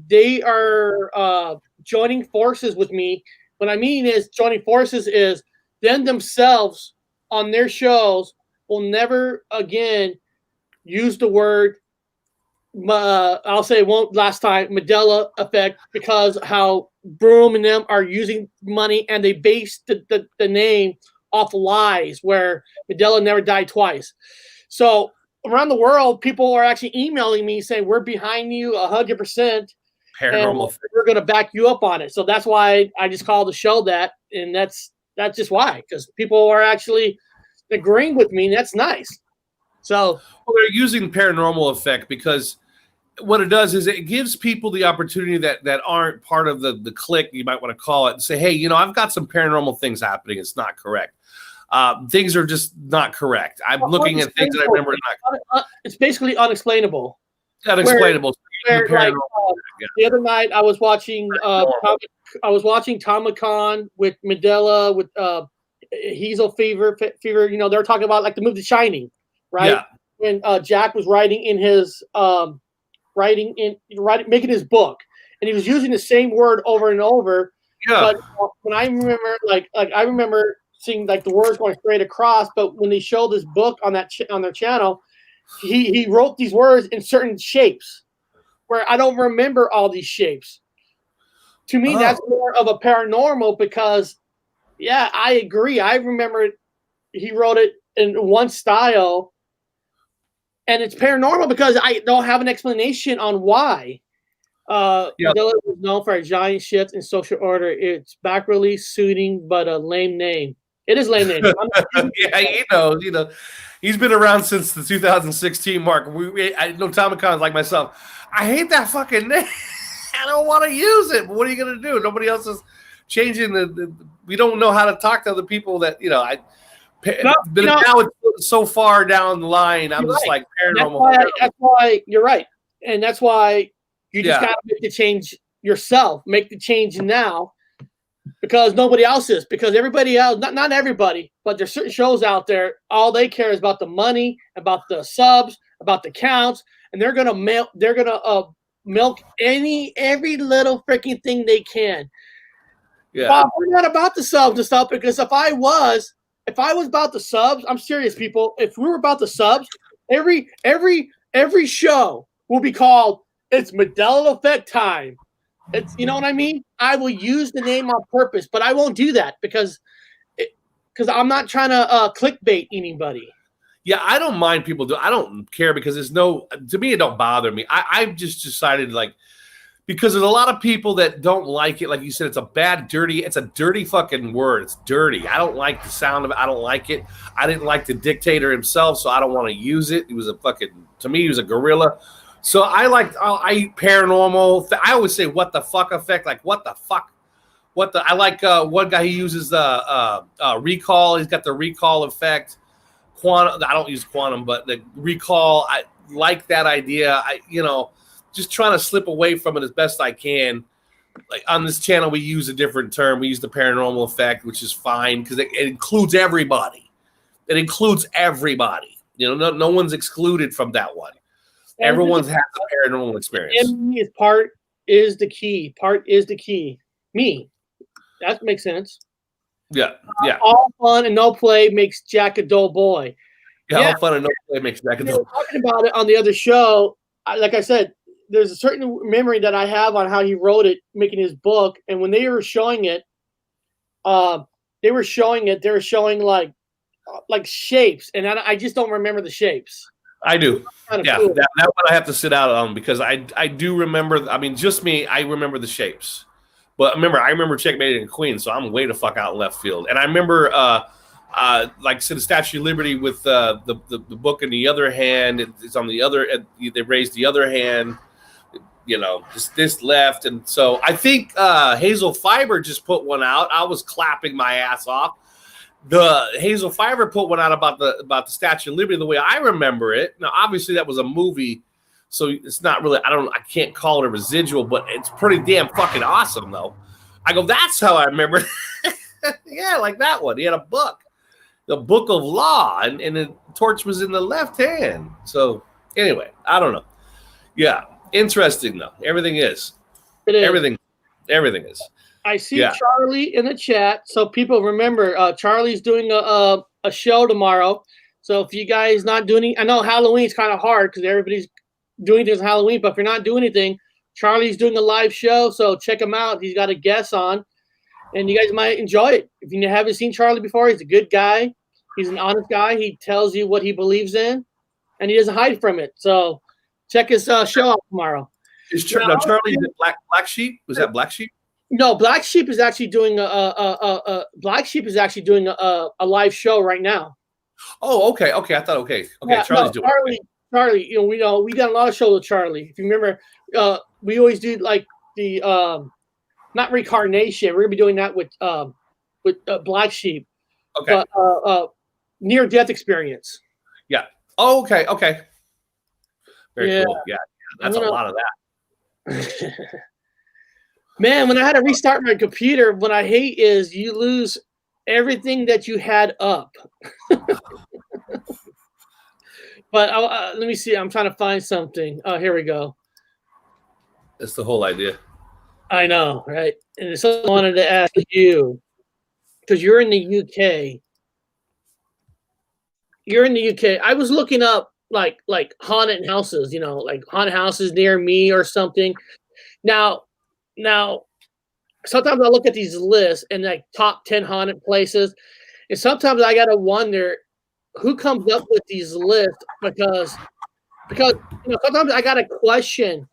they are joining forces with me. What I mean is joining forces is them themselves on their shows will never again use the word. I'll say it won't last time Mandela effect because how Broom and them are using money and they base the name off lies where Mandela never died twice. So around the world, people are actually emailing me saying we're behind you 100%. Paranormal. And we're going to back you up on it. So that's why I just call the show that, and that's just why, because people are actually agreeing with me, and that's nice. So well, they're using paranormal effect because what it does is it gives people the opportunity that aren't part of the clique, you might want to call it, and say, hey, you know, I've got some paranormal things happening. It's not correct. Things are just not correct. I'm looking at things that I remember not. It's basically unexplainable. Unexplainable. Where, like, the other night I was watching Comic Con with Mandela with Hazel Fever. You know, they're talking about like the movie The Shining, right? Yeah. When Jack was writing in his making his book, and he was using the same word over and over. Yeah. But when I remember, like I remember seeing like the words going straight across, but when they showed this book on that on their channel, he wrote these words in certain shapes where I don't remember all these shapes. To me, that's more of a paranormal because, yeah, I agree. I remember he wrote it in one style. And it's paranormal because I don't have an explanation on why. Mandela is known for a giant shift in social order. It's back release suiting, but a lame name. It is lame name. Yeah, you know, he's been around since the 2016 mark. I know Tommy Khan's like myself. I hate that fucking name. I don't want to use it. But what are you gonna do? Nobody else is changing we don't know how to talk to other people that now it's so far down the line. I'm just right. Like paranormal. That's why you're right, and that's why you just gotta make the change yourself. Make the change now, because nobody else is. Because everybody else, not everybody, but there's certain shows out there. All they care is about the money, about the subs, about the counts, and they're gonna milk every little freaking thing they can. Yeah, but we're not about the subs and stuff. Because if I was about the subs, I'm serious, people. If we were about the subs, every show will be called "It's Mandela Effect Time." It's, you know what I mean? I will use the name on purpose, but I won't do that because I'm not trying to clickbait anybody. Yeah, I don't mind people do. I don't care because to me, it don't bother me. I've just decided because there's a lot of people that don't like it. Like you said, it's a dirty fucking word. It's dirty. I don't like the sound of it. I don't like it. I didn't like the dictator himself, so I don't want to use it. He was to me, he was a gorilla. So I paranormal. I always say, what the fuck effect? Like, what the fuck? I like one guy, he uses the recall. He's got the recall effect. Quantum. I don't use quantum, but the recall. I like that idea. Just trying to slip away from it as best I can. Like on this channel, we use a different term. We use the paranormal effect, which is fine because it includes everybody. It includes everybody. No one's excluded from that one. Everyone's had a paranormal experience. Part is the key. Part is the key. Me. That makes sense. Yeah. All fun and no play makes Jack a dull boy. Yeah. All fun and no play makes Jack a dull boy. Talking about it on the other show, like I said, there's a certain memory that I have on how he wrote it, making his book. And when they were showing it, they were showing like shapes. And I just don't remember the shapes. I do. Yeah, cool. that one I have to sit out on because I do remember. I mean, just me, I remember the shapes. But I remember Checkmate and Queen, so I'm way the fuck out in left field. And I remember, like I said, the Statue of Liberty with the book in the other hand. It's on the other. They raised the other hand. Just this left. And so I think Hazel Fiber just put one out. I was clapping my ass off. The Hazel Fiber put one out about the Statue of Liberty the way I remember it. Now, obviously, that was a movie, so it's not really. I can't call it a residual, but it's pretty damn fucking awesome, though. I go, that's how I remember. Yeah, like that one. He had a book, the Book of Law, and the torch was in the left hand. So anyway, I don't know. Yeah, interesting though. Everything is. It is. Everything is. I see Charlie in the chat. So people remember, Charlie's doing a show tomorrow. So if you guys not doing, I know Halloween's kind of hard because everybody's doing things on Halloween. But if you're not doing anything, Charlie's doing a live show, so check him out. He's got a guest on, and you guys might enjoy it. If you haven't seen Charlie before, he's a good guy. He's an honest guy. He tells you what he believes in, and he doesn't hide from it. So check his show out tomorrow. Is Charlie Black Sheep? Was that Black Sheep? No, Black Sheep is actually doing a live show right now. Oh, okay. I thought okay. Yeah, Charlie's doing Charlie. We done a lot of shows with Charlie. If you remember, we always do like the not reincarnation. We're gonna be doing that with Black Sheep. Okay. But near death experience. Yeah. Oh, okay. Very cool. Yeah. That's a lot of that. Man, when I had to restart my computer, what I hate is you lose everything that you had up. But let me see. I'm trying to find something. Oh, here we go. That's the whole idea. I know, right? And so I wanted to ask you, because you're in the UK. You're in the UK. I was looking up like haunted houses, like haunted houses near me or something. Now, sometimes I look at these lists and like top 10 haunted places, and sometimes I gotta wonder who comes up with these lists because sometimes I got a question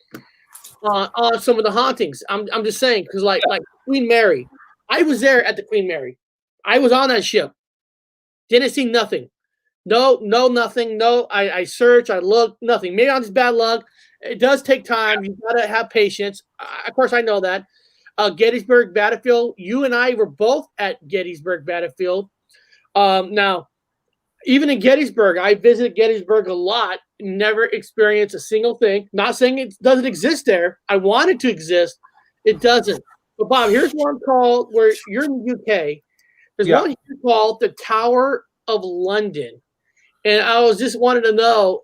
on some of the hauntings. I'm just saying because like Queen Mary, I was there at the Queen Mary. I was on that ship. Didn't see nothing. No, nothing. No, I searched, I looked, nothing. Maybe I'm just bad luck. It does take time. You gotta have patience. Of course, I know that. Gettysburg Battlefield. You and I were both at Gettysburg Battlefield. Now, even in Gettysburg, I visited Gettysburg a lot. Never experienced a single thing. Not saying it doesn't exist there. I want it to exist. It doesn't. But Bob, here's one called where you're in the UK. There's one here called the Tower of London. And I was just wanted to know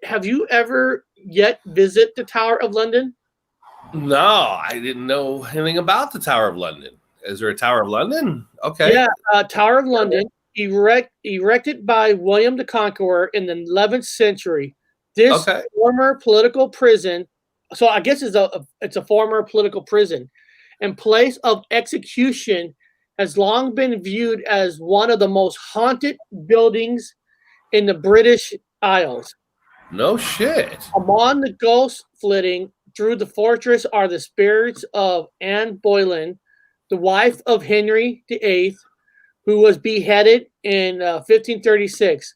have you ever yet visit the Tower of London? No, I didn't know anything about the Tower of London. Is there a Tower of London? Okay. Yeah, Tower of London, erected by William the Conqueror in the 11th century. This former political prison, so I guess it's a former political prison, and place of execution has long been viewed as one of the most haunted buildings in the British Isles. No shit. Among the ghosts flitting through the fortress are the spirits of Anne Boleyn, the wife of Henry VIII, who was beheaded in 1536.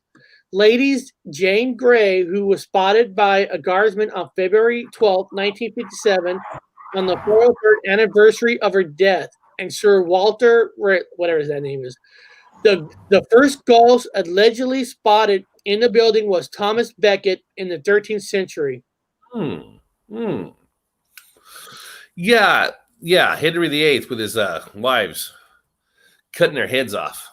Ladies Jane Grey, who was spotted by a guardsman on February 12, 1957, on the 403rd anniversary of her death, and Sir Walter, whatever his name is. The first ghost allegedly spotted in the building was Thomas Becket in the 13th century. Yeah, Henry VIII with his wives cutting their heads off.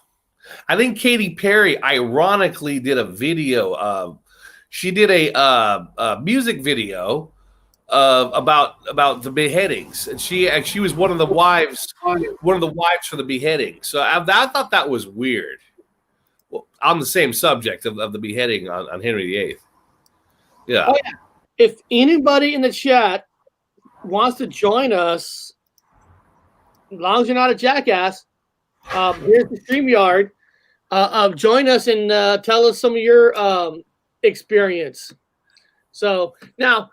I think Katy Perry ironically did a video. She did a music video about the beheadings, and she was one of the wives for the beheading. So I thought that was weird. Well, on the same subject of the beheading on Henry VIII. Yeah. Oh, yeah. If anybody in the chat wants to join us, as long as you're not a jackass, here's the StreamYard. Join us and tell us some of your experience. So now,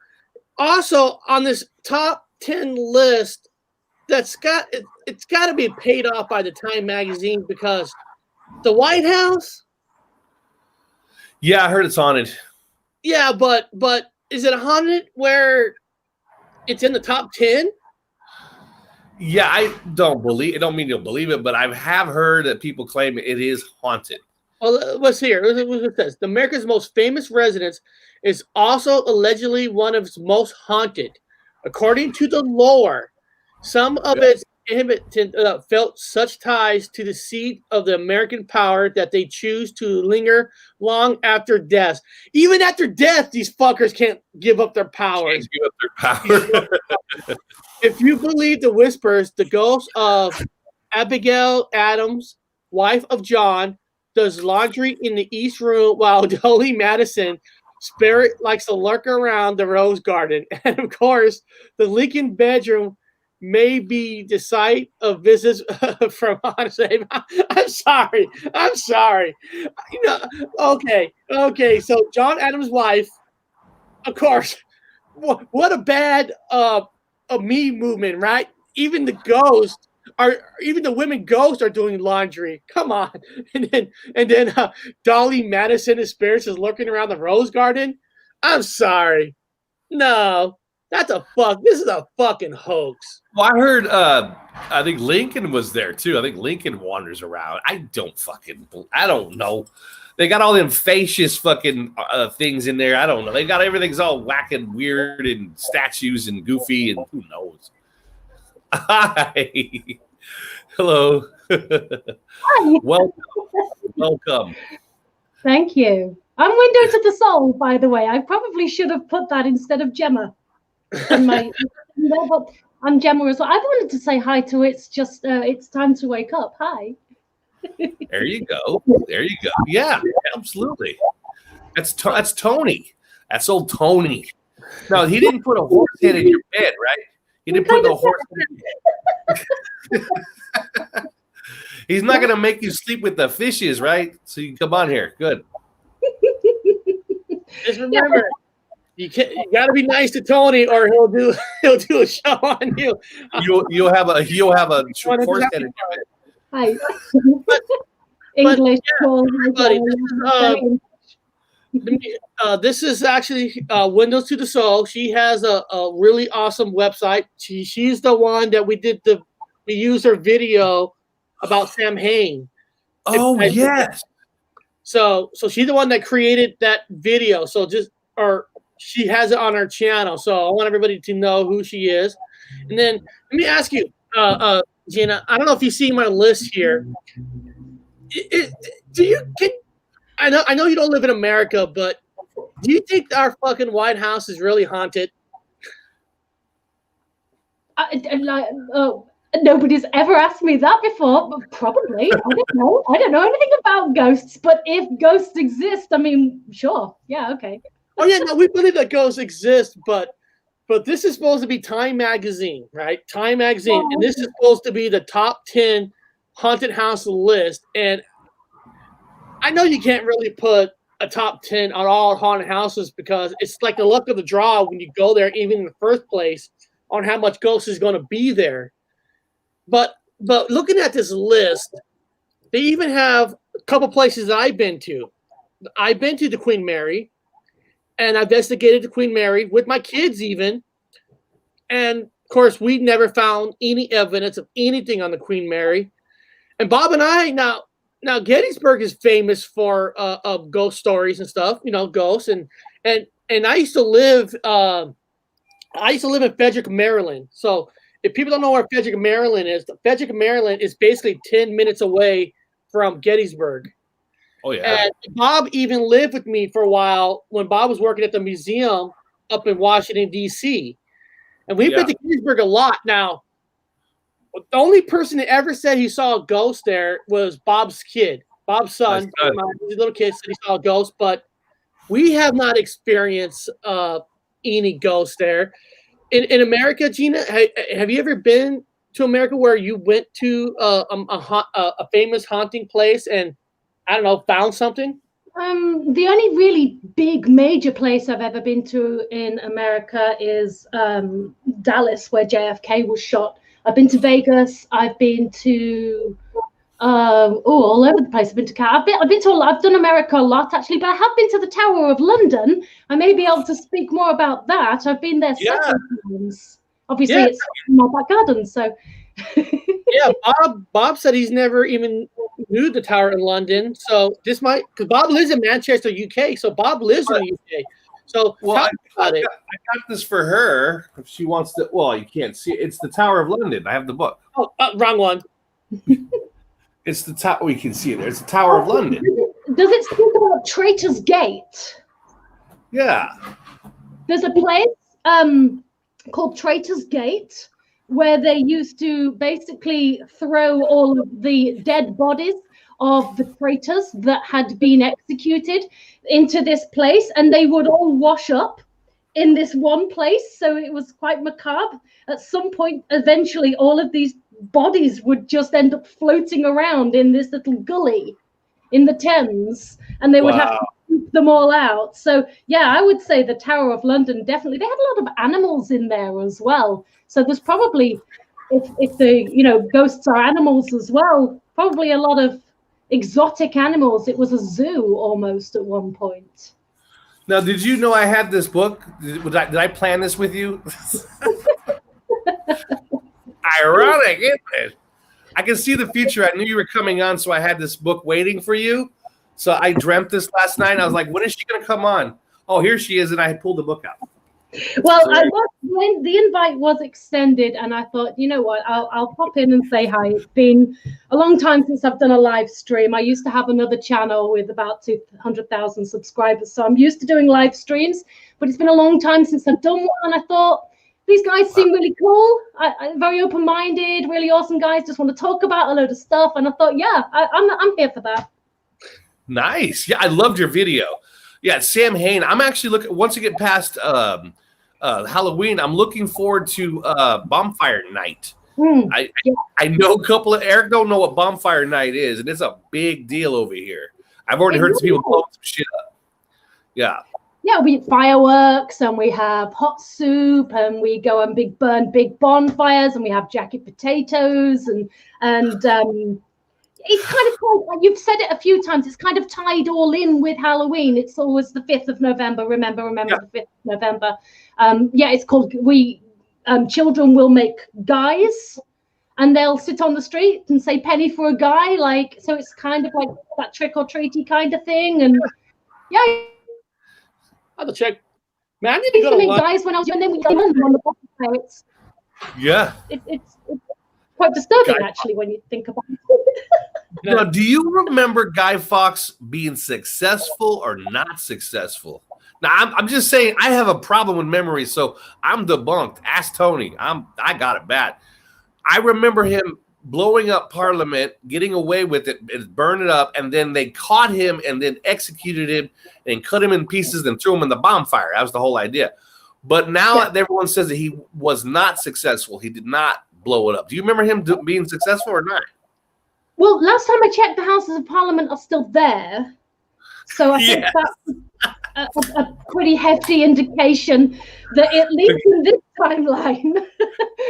also on this top 10 list, it's got to be paid off by the Time magazine because the White House. Yeah, I heard it's haunted. Yeah, but is it haunted where it's in the top 10? Yeah, I don't mean you'll believe it, but I have heard that people claim it is haunted. Well, let's hear. It says America's most famous residence is also allegedly one of its most haunted. According to the lore, some of its inhabitants felt such ties to the seat of the American power that they choose to linger long after death. Even after death, these fuckers can't give up their powers. If you believe the whispers, the ghost of Abigail Adams, wife of John, does laundry in the East Room while Dolly Madison spirit likes to lurk around the Rose Garden. And of course, the Lincoln bedroom may be the site of visits from honestly. I'm sorry. You know, okay. So John Adams' wife, of course. What a bad a me movement, right? Even the women ghosts are doing laundry. Come on, and then Dolly Madison and spirits is lurking around the Rose Garden. I'm sorry, no, that's a fuck. This is a fucking hoax. Well, I heard. I think Lincoln was there too. I think Lincoln wanders around. I don't know. They got all them fascist fucking things in there. I don't know. They got everything's all whack and weird and statues and goofy and who knows. Hi. Hello. Hi. Welcome. Thank you. I'm Window to the Soul, by the way. I probably should have put that instead of Gemma. But I'm Gemma as well. I wanted to say hi to It's Just It's Time to Wake Up. Hi. There you go. Yeah, absolutely. That's Tony. That's old Tony. No, he didn't put a horse head in your bed, right? He didn't put the horse head. He's not going to make you sleep with the fishes, right? So you come on here. Good. Just remember, you got to be nice to Tony, or he'll do a show on you. You'll have a horse head in your bed. Hi. English. This is actually Windows to the Soul. She has a really awesome website. She's the one that we used her video about Sam Hain. Oh, yes. So she's the one that created that video. She has it on her channel. So I want everybody to know who she is. And then let me ask you, Gina, I don't know if you see my list here. I know you don't live in America, but do you think our fucking White House is really haunted? Nobody's ever asked me that before, but probably. I don't know. I don't know anything about ghosts, but if ghosts exist, I mean, sure. Yeah, okay. Oh yeah, no, we believe that ghosts exist, but this is supposed to be Time Magazine, right? Time Magazine, and this is supposed to be the top 10 haunted house list. And I know you can't really put a top 10 on all haunted houses because it's like the luck of the draw when you go there, even in the first place, on how much ghost is going to be there. But looking at this list, they even have a couple places that I've been to. I've been to the Queen Mary, and I've investigated the Queen Mary with my kids even. And, of course, we never found any evidence of anything on the Queen Mary. And Bob and I, now Gettysburg is famous for ghost stories and stuff, ghosts. And I used to live in Frederick, Maryland. So if people don't know where Frederick, Maryland is basically 10 minutes away from Gettysburg. Oh, yeah. And Bob even lived with me for a while when Bob was working at the museum up in Washington, D.C. And we've been to Gettysburg a lot. Now, the only person that ever said he saw a ghost there was Bob's kid. Bob's son, his little kid, said he saw a ghost, but we have not experienced any ghosts there. In America, Gina, have you ever been to America where you went to a famous haunting place and, I don't know, found something? The only really big major place I've ever been to in America is Dallas, where JFK was shot. I've been to Vegas. I've been to all over the place. I've been to I've been to a lot. I've done America a lot actually, but I have been to the Tower of London. I may be able to speak more about that. I've been there several times. Obviously, it's in my back garden, so. Yeah, Bob said he's never even knew the tower in London. So this might, because Bob lives in Manchester, UK. So Bob lives in the UK. So I got this for her. If she wants to, well, you can't see it. It's the Tower of London. I have the book. Oh, wrong one. It's the tower. We can see it there. It's the Tower of London. Does it speak about Traitor's Gate? Yeah. There's a place called Traitor's Gate where they used to basically throw all of the dead bodies of the traitors that had been executed into this place, and they would all wash up in this one place. So it was quite macabre. At some point, eventually, all of these bodies would just end up floating around in this little gully in the Thames, and they would have to keep them all out. So yeah, I would say the Tower of London, definitely. They had a lot of animals in there as well. So there's probably, if the ghosts are animals as well, probably a lot of exotic animals. It was a zoo almost at one point. Now, did you know I had this book? Did I plan this with you? Ironic, isn't it? I can see the future. I knew you were coming on, so I had this book waiting for you. So I dreamt this last night. I was like, when is she going to come on? Oh, here she is. And I pulled the book out. Well, when the invite was extended, and I thought, you know what, I'll pop in and say hi. It's been a long time since I've done a live stream. I used to have another channel with about 200,000 subscribers, so I'm used to doing live streams, but it's been a long time since I've done one, and I thought, these guys seem really cool, very open-minded, really awesome guys, just want to talk about a load of stuff, and I thought, yeah, I'm here for that. Nice. Yeah, I loved your video. Yeah, Sam Hain. I'm actually looking, once you get past Halloween, I'm looking forward to Bonfire Night. I know a couple of, Eric don't know what Bonfire Night is, and it's a big deal over here. I've already heard some people blow some shit up. Yeah. Yeah, we have fireworks, and we have hot soup, and we go and burn big bonfires, and we have jacket potatoes, and it's kind of like you've said it a few times. It's kind of tied all in with Halloween. It's always the 5th of November. Remember Yeah. the 5th of November. It's called children will make guys, and they'll sit on the street and say penny for a guy. So it's kind of like that trick or treaty kind of thing. And yeah, I have to check. Man, I need I to used go to to make lunch. guys when I was young. And then we came on the bottom. Yeah. It's quite disturbing, Guy actually, when you think about it. Now, do you remember Guy Fawkes being successful or not successful? Now, I'm just saying I have a problem with memory, so I'm debunked. Ask Tony. I got it bad. I remember him blowing up Parliament, getting away with it, burn it up, and then they caught him and then executed him and cut him in pieces and threw him in the bonfire. That was the whole idea. But now everyone says that he was not successful. He did not blow it up. Do you remember him being successful or not? Well, last time I checked, the Houses of Parliament are still there. So I think that's a pretty hefty indication that at least in this timeline.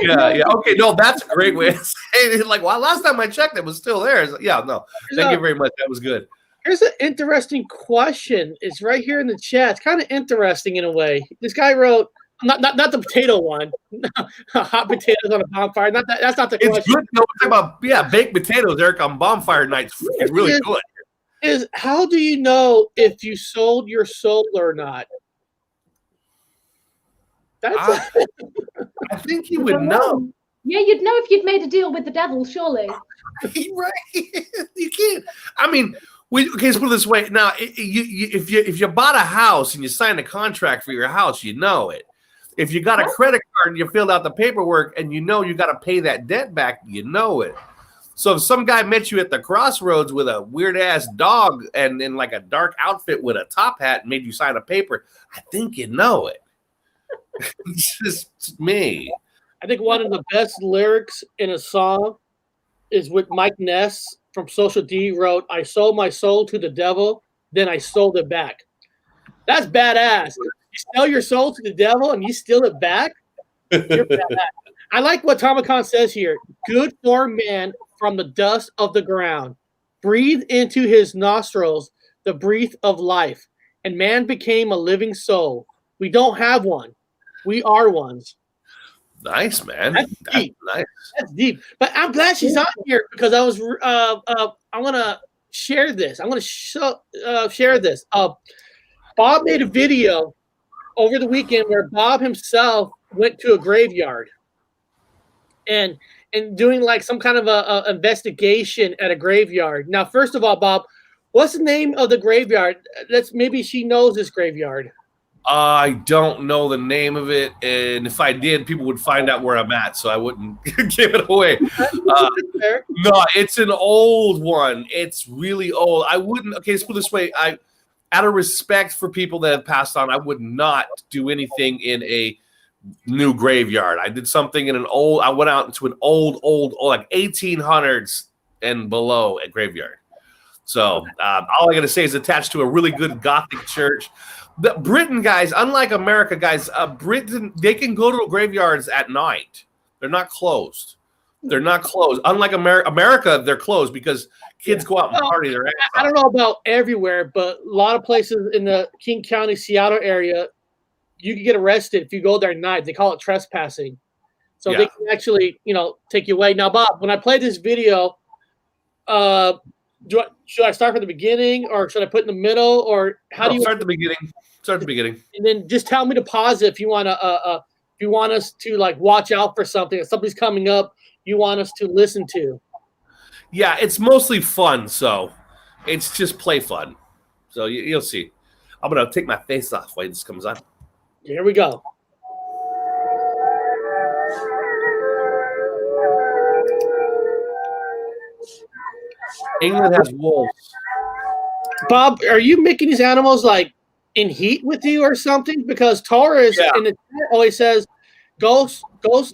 Yeah. Okay, no, that's a great way to say it. Like, well, last time I checked, it was still there. It's like, yeah, no. Thank you very much. That was good. Here's an interesting question. It's right here in the chat. It's kind of interesting in a way. This guy wrote, not the potato one, hot potatoes on a bonfire. Not that. That's not the question. It's good. No, we're talking about baked potatoes, Eric, on bonfire nights. It's really good. Is how do you know if you sold your soul or not? I think you would know. Yeah, you'd know if you'd made a deal with the devil, surely. Right? You can't. I mean, okay, let's put it this way. Now, if you bought a house and you signed a contract for your house, you know it. If you got a credit card and you filled out the paperwork and you know you got to pay that debt back, you know it. So if some guy met you at the crossroads with a weird ass dog and in like a dark outfit with a top hat and made you sign a paper, I think you know it. It's just me. I think one of the best lyrics in a song is with Mike Ness from Social D wrote, "I sold my soul to the devil, then I sold it back." That's badass. You sell your soul to the devil and you steal it back? You're badass. I like what Tomicon says here. Good for man from the dust of the ground. Breathe into his nostrils the breath of life, and man became a living soul. We don't have one. We are ones. Nice, man. That's deep. Nice. That's deep. But I'm glad she's on here because I was. I'm gonna share this. I'm gonna share this. Bob made a video over the weekend where Bob himself went to a graveyard and doing like some kind of a investigation at a graveyard. Now, first of all, Bob, what's the name of the graveyard? Maybe she knows this graveyard. I don't know the name of it, and if I did, people would find out where I'm at, so I wouldn't give it away. No, it's an old one. It's really old. I wouldn't. Okay, let's put it this way. Out of respect for people that have passed on, I would not do anything in a new graveyard. I did something in an old. I went out into an old like 1800s and below at graveyard. So all I got to say is attached to a really good Gothic church. Britain, guys, unlike America, guys, Britain, they can go to graveyards at night. They're not closed. They're not closed. Unlike America, they're closed because kids go out and party their ass off. I don't know about everywhere, but a lot of places in the King County, Seattle area, you can get arrested if you go there at night. They call it trespassing. So they can actually, take you away. Now, Bob, when I play this video, should I start from the beginning, or should I put in the middle, or how do you start at the beginning? Start at the beginning, and then just tell me to pause it if you want to. If you want us to like watch out for something, if something's coming up, you want us to listen to. Yeah, it's mostly fun, so it's just play fun. So you'll see. I'm gonna take my face off while this comes on. Here we go. England has wolves. Bob, are you making these animals like in heat with you or something? Because Taurus in the chat always says ghost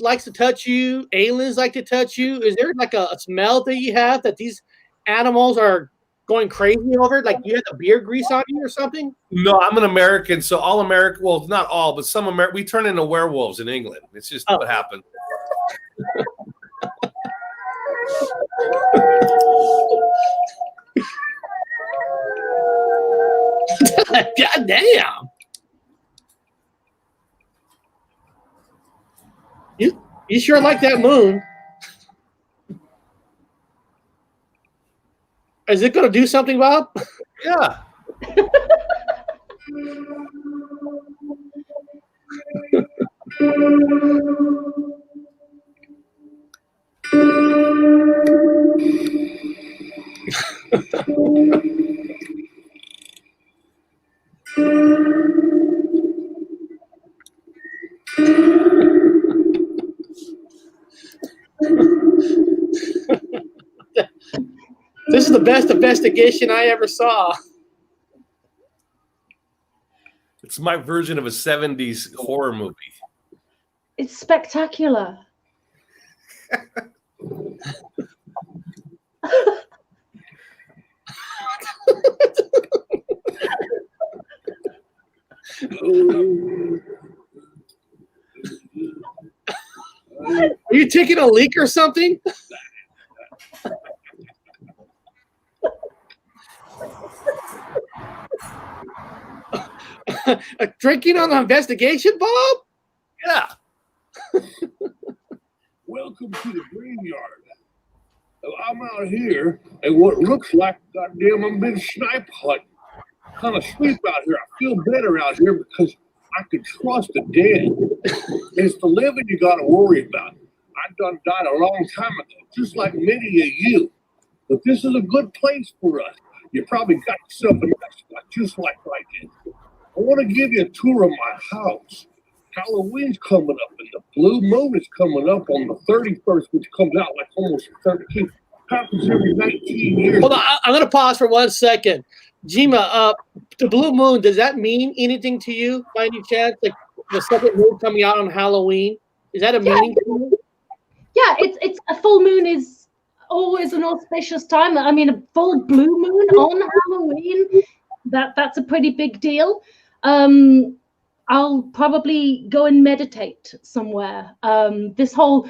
likes to touch you, aliens like to touch you. Is there like a smell that you have that these animals are going crazy over? Like you have the beer grease on you or something? No, I'm an American, so all American, well, not all, but some American, we turn into werewolves in England. It's just what happened. God damn. You sure like that moon. Is it going to do something, Bob? Yeah. This is the best investigation I ever saw. It's my version of a 70s horror movie. It's spectacular. Are you taking a leak or something? Drinking on the investigation, Bob? Yeah. Welcome to the graveyard. I'm out here at what looks like goddamn I'm been snipe hunting. Kind of sleep out here. I feel better out here because I can trust the dead. It's the living you got to worry about. I done died a long time ago, just like many of you. But this is a good place for us. You probably got yourself a nice spot, just like I did. I want to give you a tour of my house. Halloween's coming up, and the blue moon is coming up on the 31st, which comes out like almost 13. Happens every 19 years. Hold on, I'm going to pause for 1 second. Jima, the blue moon, does that mean anything to you by any chance? Like the second moon coming out on Halloween? Is that a meaning to you? Yeah, it's a full moon is always an auspicious time. I mean, a full blue moon on Halloween, that's a pretty big deal. I'll probably go and meditate somewhere. This whole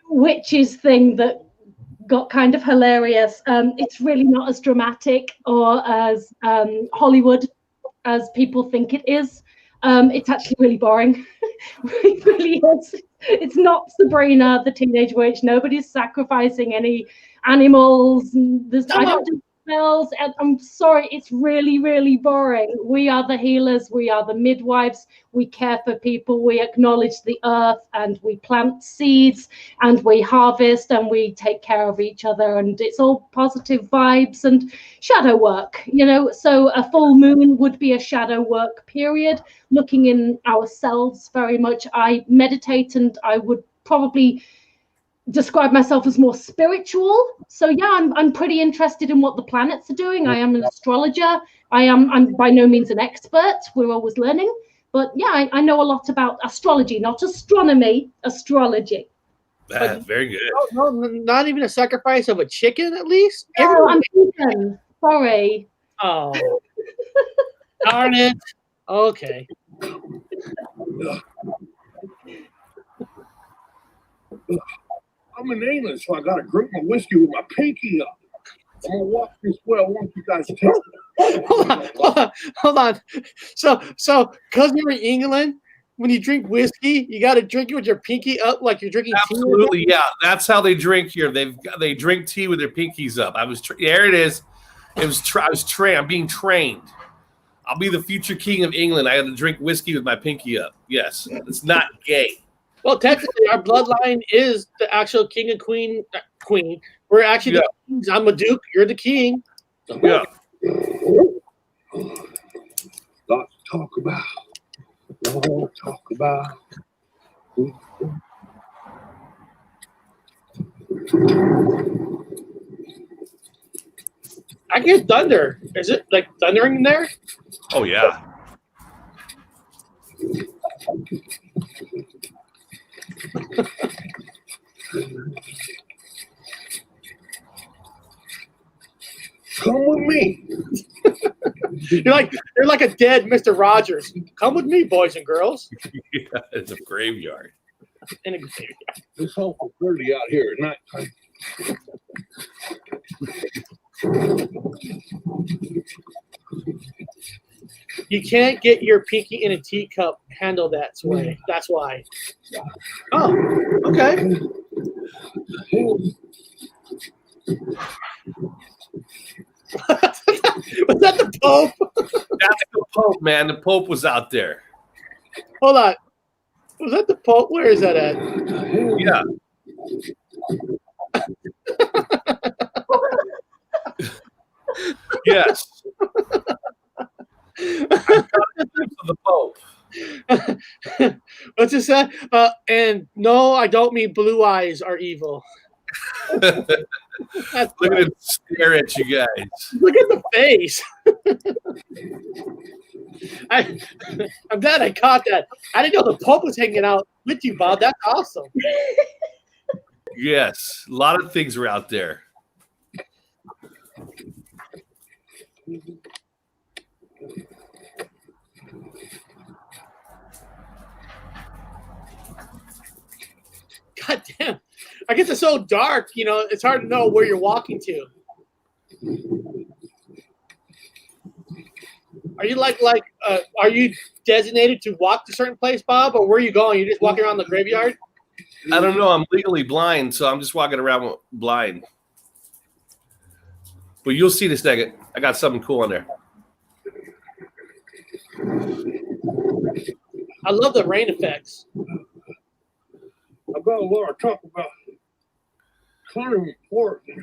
witches thing that got kind of hilarious. It's really not as dramatic or as Hollywood as people think it is. It's actually really boring. It really is. It's not Sabrina, the Teenage Witch. Nobody's sacrificing any animals. spells. And I'm sorry, it's really, really boring. We are the healers. We are the midwives. We care for people. We acknowledge the earth, and we plant seeds, and we harvest, and we take care of each other. And it's all positive vibes and shadow work, you know. So a full moon would be a shadow work period, looking in ourselves very much. I meditate, and I would probably describe myself as more spiritual. So yeah, I'm pretty interested in what the planets are doing. I am an astrologer. I'm by no means an expert. We're always learning. But yeah, I know a lot about astrology, not astronomy, astrology. Very good. No, not even a sacrifice of a chicken, at least. Oh, I'm vegan. Sorry. Oh, darn it. Okay. I'm an alien, so I gotta drink my whiskey with my pinky up. I'm gonna walk this way. I want you guys to take Hold on. So, because you're in England, when you drink whiskey, you got to drink it with your pinky up, like you're drinking tea. Absolutely, yeah. That's how they drink here. They drink tea with their pinkies up. There it is. I was trained. I'm being trained. I'll be the future king of England. I had to drink whiskey with my pinky up. Yes, it's not gay. Well, technically, our bloodline is the actual king and queen. We're actually the kings. I'm a duke. You're the king. Yeah. Lots to talk about. I get thunder. Is it like thundering in there? Oh yeah. Come with me. You're like a dead Mr. Rogers. Come with me, boys and girls. Yeah, it's a graveyard. In a graveyard. It's awful dirty out here at night. You can't get your pinky in a teacup handle that way. That's why. Oh, okay. Was that the Pope? That's the Pope, man. The Pope was out there. Hold on. Was that the Pope? Where is that at? Yeah. Yes. I've got a glimpse of the Pope. What's it say? And no, I don't mean blue eyes are evil. Look at him stare at you guys. Look at the face. I'm glad I caught that. I didn't know the Pope was hanging out with you, Bob. That's awesome. Yes, a lot of things are out there. God damn. I guess it's so dark, you know, it's hard to know where you're walking to. Are you are you designated to walk to a certain place, Bob, or where are you going? You're just walking around the graveyard? I don't know. I'm legally blind, so I'm just walking around blind. But you'll see in a second. I got something cool in there. I love the rain effects. I've got a lot to talk about. Kind of important.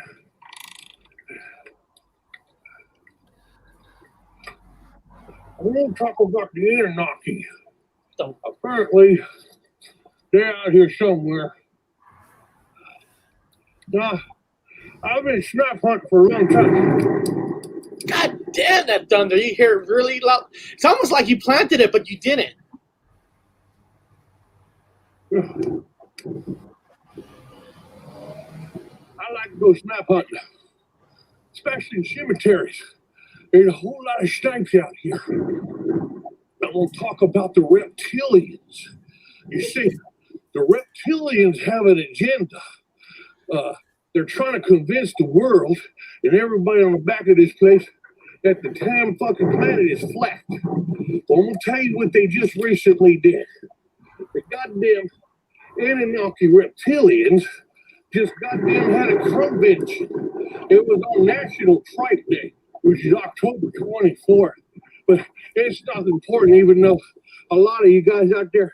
I want to talk about the Anunnaki. Apparently, they're out here somewhere. Now, I've been snipe hunting for a long time. God damn that thunder. You hear it really loud. It's almost like you planted it, but you didn't. I like to go snipe hunting, especially in cemeteries. There's a whole lot of snipes out here. I'm going to talk about the reptilians. You see, the reptilians have an agenda. They're trying to convince the world and everybody on the back of this place that the damn fucking planet is flat. Well, I'm going to tell you what they just recently did. The goddamn Anunnaki reptilians just goddamn had a convention. It was on National Trike Day, which is October 24th. But it's not important, even though a lot of you guys out there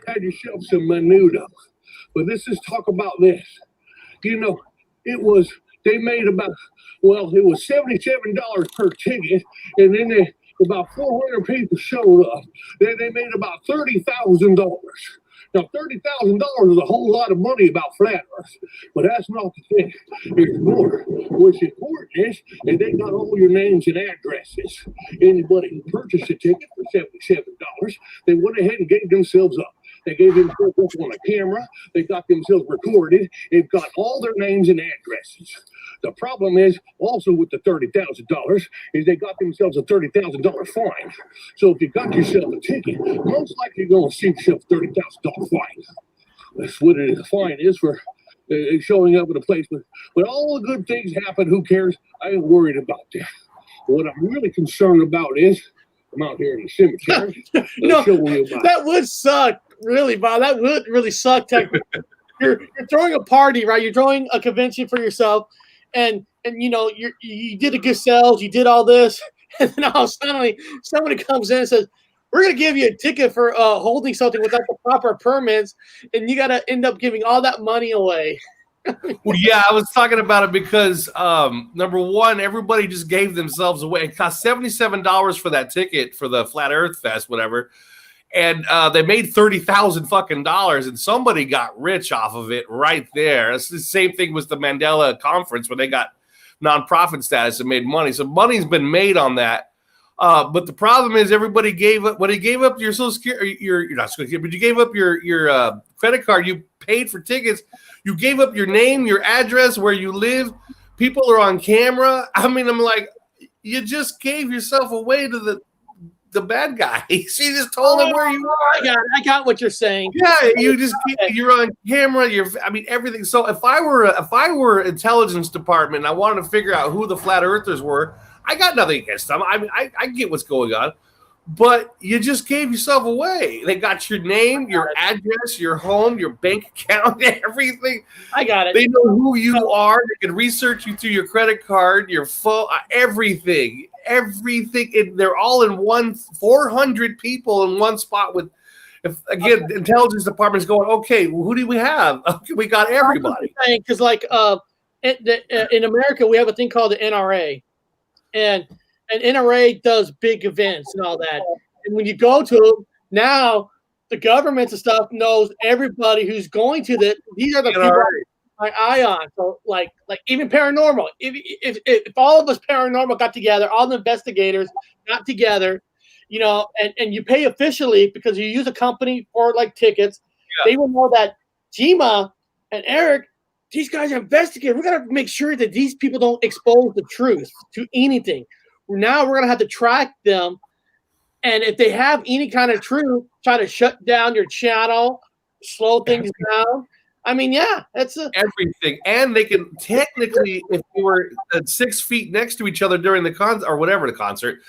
had yourself some menudo. But let's just talk about this. You know, they made it was $77 per ticket, and then about 400 people showed up. Then they made about $30,000. Now, $30,000 is a whole lot of money about flat Earth, but that's not the thing. There's more. What's important is that they got all your names and addresses. Anybody who purchased a ticket for $77, they went ahead and gave themselves up. They gave themselves up on a camera. They got themselves recorded. They've got all their names and addresses. The problem is also with the $30,000 is they got themselves a $30,000 fine. So if you got yourself a ticket, most likely you're going to see yourself a $30,000 fine. That's what the fine is for showing up at a place. But all the good things happen. Who cares? I ain't worried about that. What I'm really concerned about is I'm out here in the cemetery. That would suck. Really, Bob, that would really suck. Technically, you're throwing a party, right? You're throwing a convention for yourself, and you know you did a good sales, you did all this, and then all suddenly somebody comes in and says, "We're gonna give you a ticket for holding something without the proper permits," and you gotta end up giving all that money away. Well, yeah, I was talking about it because number one, everybody just gave themselves away. It cost $77 for that ticket for the Flat Earth Fest, whatever. And they made $30,000 fucking dollars, and somebody got rich off of it right there. It's the same thing with the Mandela conference when they got nonprofit status and made money. So money's been made on that. But the problem is everybody gave up. When you gave up your Social Security, you're not Social Security, but you gave up your credit card. You paid for tickets. You gave up your name, your address, where you live. People are on camera. I mean, I'm like, you just gave yourself away to the bad guy. She just told him where you are. I got what you're saying. Yeah, you're on camera. Everything. So if I were intelligence department and I wanted to figure out who the flat earthers were, I got nothing against them. I get what's going on, but you just gave yourself away. They got your name, your address, your home, your bank account, everything. I got it. They know who you are. They can research you through your credit card, your phone, everything. They're all in one. 400 people in one spot with. If again, the intelligence department's going, okay, well, who do we have? Okay, we got everybody. Because in America we have a thing called the NRA, and NRA does big events and all that. And when you go to them, now the governments and stuff knows everybody who's going to that. These are the people my eye on. So like even paranormal. If all of us paranormal got together, all the investigators got together, you know, and you pay officially because you use a company for like tickets, they will know that Jima and Eric, these guys are investigating. We're gonna make sure that these people don't expose the truth to anything. Now we're gonna have to track them, and if they have any kind of truth, try to shut down your channel, slow things down. I mean, yeah, that's everything. And they can technically, if they were at 6 feet next to each other during the concert or whatever the concert,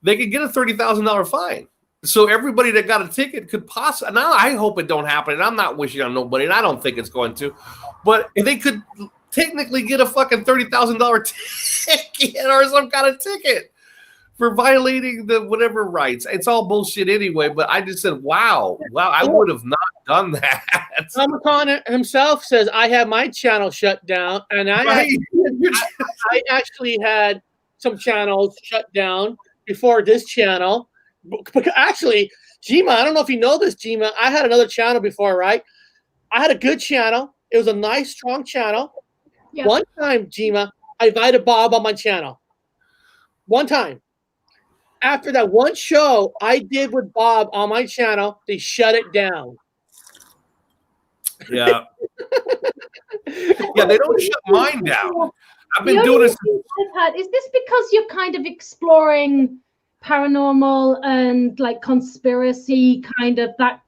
they could get a $30,000 fine. So everybody that got a ticket could possibly. Now I hope it don't happen, and I'm not wishing on nobody, and I don't think it's going to. But if they could technically get a fucking $30,000 ticket or some kind of ticket for violating the whatever rights. It's all bullshit anyway. But I just said, wow, I would have not done that. Comic-Con himself says, I have my channel shut down, and I actually had some channels shut down before this channel. Actually, Jima, I don't know if you know this, Jima. I had another channel before, right? I had a good channel. It was a nice, strong channel. Yeah. One time, Jima, I invited Bob on my channel. One time. After that one show I did with Bob on my channel, they shut it down. Yeah. Yeah, they don't shut mine down. I've been doing this. Is this because you're kind of exploring paranormal and like conspiracy kind of that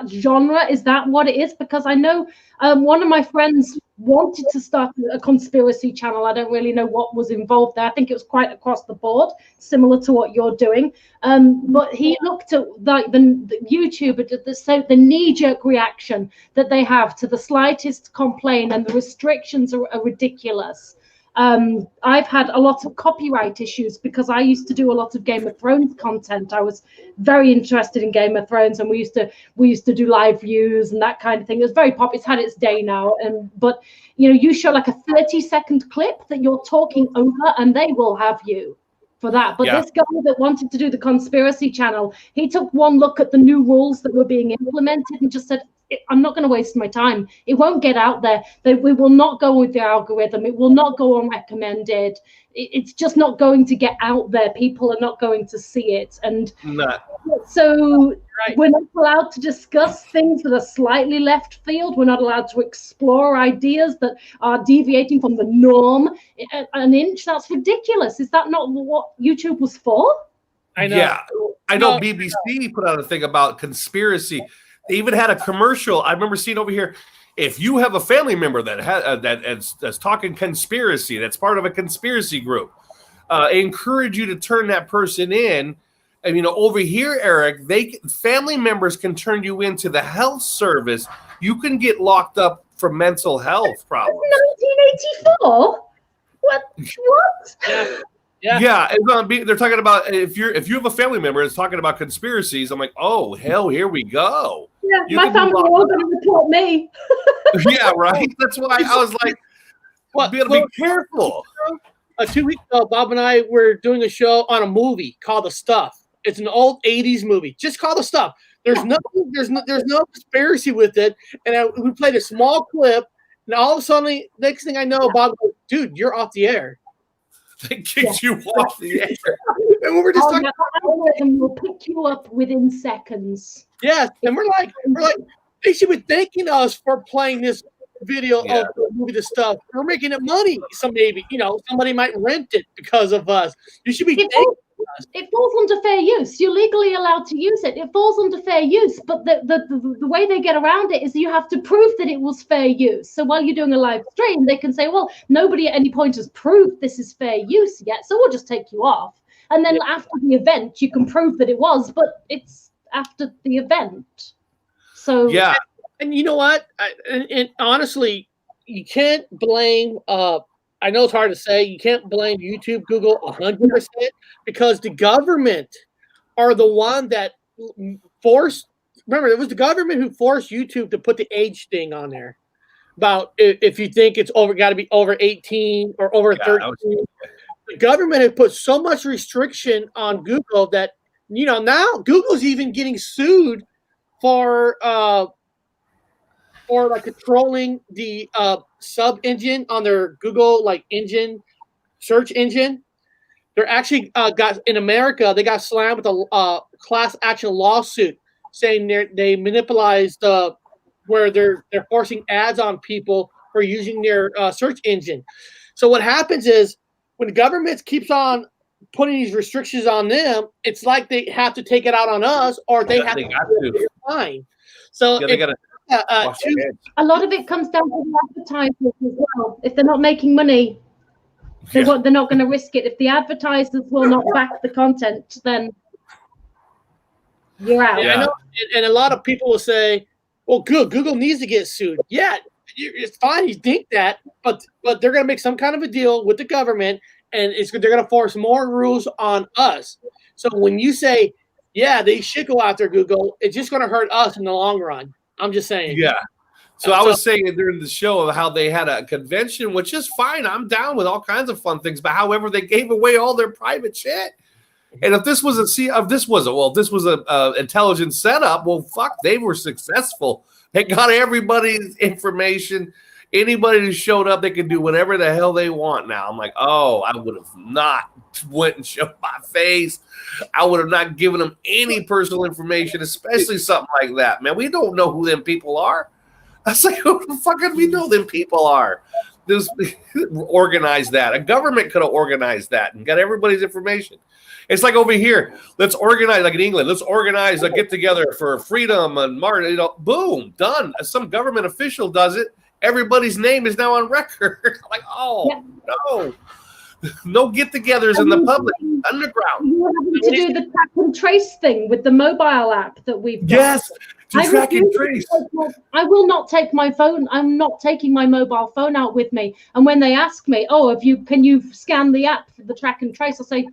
genre? Is that what it is? Because I know one of my friends wanted to start a conspiracy channel. I don't really know what was involved there. I think it was quite across the board, similar to what you're doing. But he looked at like the YouTube, the knee-jerk reaction that they have to the slightest complaint, and the restrictions are ridiculous. I've had a lot of copyright issues because I used to do a lot of Game of Thrones content. I was very interested in Game of Thrones, and we used to do live views and that kind of thing. It was very popular. It's had its day now, but you show like a 30-second clip that you're talking over, and they will have you for that. But this guy that wanted to do the conspiracy channel, he took one look at the new rules that were being implemented and just said, I'm not going to waste my time. It won't get out there. We will not go with the algorithm. It will not go on recommended. It's just not going to get out there. People are not going to see it. And so we're not allowed to discuss things that are slightly left field. We're not allowed to explore ideas that are deviating from the norm an inch. That's ridiculous. Is that not what YouTube was for? I know. Yeah, I know. BBC put out a thing about conspiracy. They even had a commercial. I remember seeing over here. If you have a family member that's talking conspiracy, that's part of a conspiracy group, I encourage you to turn that person in. And over here, Eric, family members can turn you into the health service. You can get locked up for mental health problems. 1984. What? Yeah, they're talking about if you have a family member that's talking about conspiracies. I'm like, oh hell, here we go. Yeah, my family are all going to report me. Yeah, right. That's why I was like, be careful. 2 weeks ago, Bob and I were doing a show on a movie called The Stuff. It's an old '80s movie, just called The Stuff. There's no conspiracy with it. And we played a small clip, and all of a sudden, next thing I know, Bob goes, "Dude, you're off the air." They kicked you off the air. And we were just talking. And we'll pick you up within seconds. Yes, and we're like, they should be thanking us for playing this video of the movie, The Stuff. We're making it money. So maybe somebody might rent it because of us. You should be thanking us. It falls under fair use. You're legally allowed to use it. It falls under fair use, but the way they get around it is you have to prove that it was fair use. So while you're doing a live stream, they can say, well, nobody at any point has proved this is fair use yet, so we'll just take you off. And then after the event, you can prove that it was, but it's after the event. So and you know what? And honestly, you can't blame. I know it's hard to say. You can't blame YouTube, Google 100% because the government are the one that forced. Remember, it was the government who forced YouTube to put the age thing on there about if you think it's got to be over 18 or over 13. The government had put so much restriction on Google that now Google's even getting sued for like controlling the sub engine on their Google search engine. They're actually in America. They got slammed with a class action lawsuit saying they monopolized where they're forcing ads on people for using their search engine. So what happens is when the government keeps on putting these restrictions on them, it's like they have to take it out on us, or they have to pay a fine. So they got to. A lot of it comes down to the advertisers as well. If they're not making money, they're not going to risk it. If the advertisers will not back the content, then you're out. I know. And a lot of people will say, well, Google needs to get sued. Yeah, it's fine. You think that, but they're going to make some kind of a deal with the government, and they're going to force more rules on us. So when you say, yeah, they should go after Google, it's just going to hurt us in the long run. I'm just saying. Yeah. So I was saying during the show of how they had a convention, which is fine. I'm down with all kinds of fun things, but however, they gave away all their private shit. And if this was a intelligent setup, well, fuck, they were successful. They got everybody's information. Anybody who showed up, they can do whatever the hell they want now. I'm like, oh, I would have not went and showed my face. I would have not given them any personal information, especially something like that. Man, we don't know who them people are. I was like, who the fuck do we know them people are? this organized that. A government could have organized that and got everybody's information. It's like over here. Let's organize, like in England. Let's organize a get together for freedom and Martin. You know, boom, done. Some government official does it. Everybody's name is now on record. Like, oh no. No get-togethers in the public, underground. You were having to do the track and trace thing with the mobile app that we've got. Yes, to track and trace. I will not take my phone. I'm not taking my mobile phone out with me. And when they ask me, oh, can you scan the app for the track and trace? I'll say,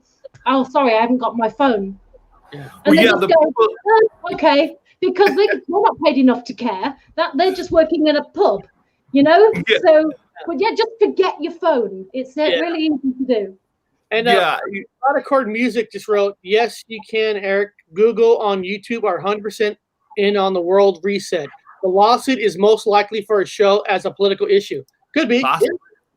oh, sorry, I haven't got my phone. Yeah. And well, they go, oh, okay, because they're not paid enough to care. That they're just working in a pub, you know? Yeah. So, but yeah, just forget your phone. It's really easy to do. And Chord Music just wrote, yes, you can, Eric. Google on YouTube are 100% in on the world reset. The lawsuit is most likely for a show as a political issue. Could be.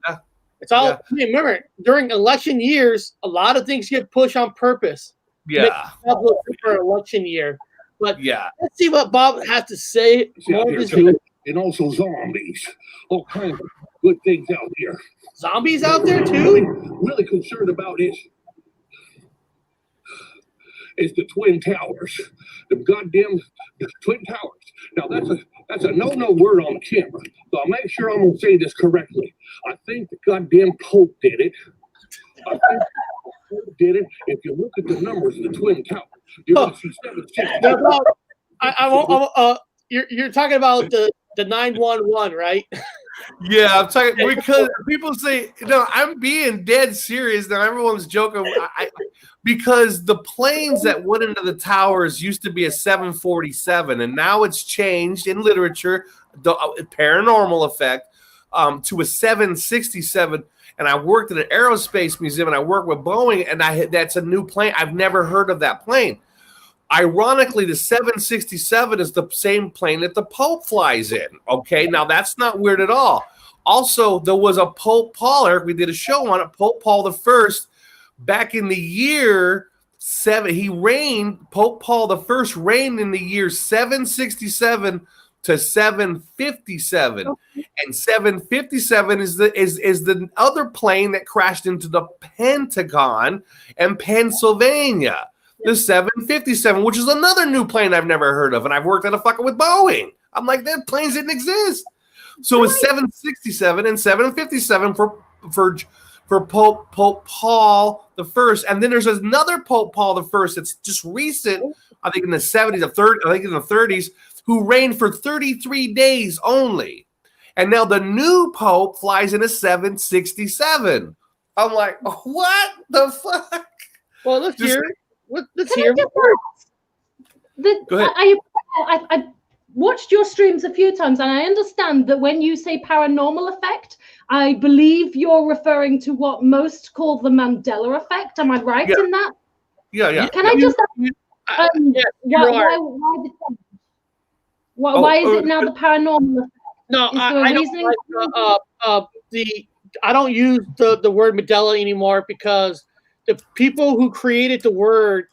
Yeah. It's all. I mean, remember, during election years, a lot of things get pushed on purpose. Yeah. For election year. But let's see what Bob has to say. And also zombies. All kinds of good things out there. Zombies out there too? Really concerned about is the Twin Towers. The goddamn Twin Towers. Now that's a no word on camera. So I'll make sure I'm gonna say this correctly. I think the goddamn Pope did it. I think the Pope did it. If you look at the numbers of the Twin Towers, you're gonna see 760. You're talking about the 911, right? Yeah, I'm talking because people say, I'm being dead serious now. Everyone's joking. Because the planes that went into the towers used to be a 747, and now it's changed in literature, the paranormal effect, to a 767. And I worked at an aerospace museum, and I worked with Boeing, and that's a new plane. I've never heard of that plane. Ironically, the 767 is the same plane that the Pope flies in. Okay, now that's not weird at all. Also, there was a Pope Paul, Eric, we did a show on it, Pope Paul I, back in the year 7. Pope Paul I reigned in the year 767 to 757. Okay. And 757 is the other plane that crashed into the Pentagon in Pennsylvania. The 757, which is another new plane I've never heard of, and I've worked at a fucking with Boeing. I'm like, that planes didn't exist. So it's 767 and 757 for Pope Paul the First, and then there's another Pope Paul the First that's just recent. I think in the 70s, I think in the 30s, who reigned for 33 days only, and now the new Pope flies in a 767. I'm like, what the fuck? Well, let's hear it. Let's hear. Go ahead. I watched your streams a few times, and I understand that when you say paranormal effect, I believe you're referring to what most call the Mandela effect. Am I right in that? Yeah. Can I just ask, why is it now the paranormal effect? No, I don't use the word Mandela anymore because the people who created the word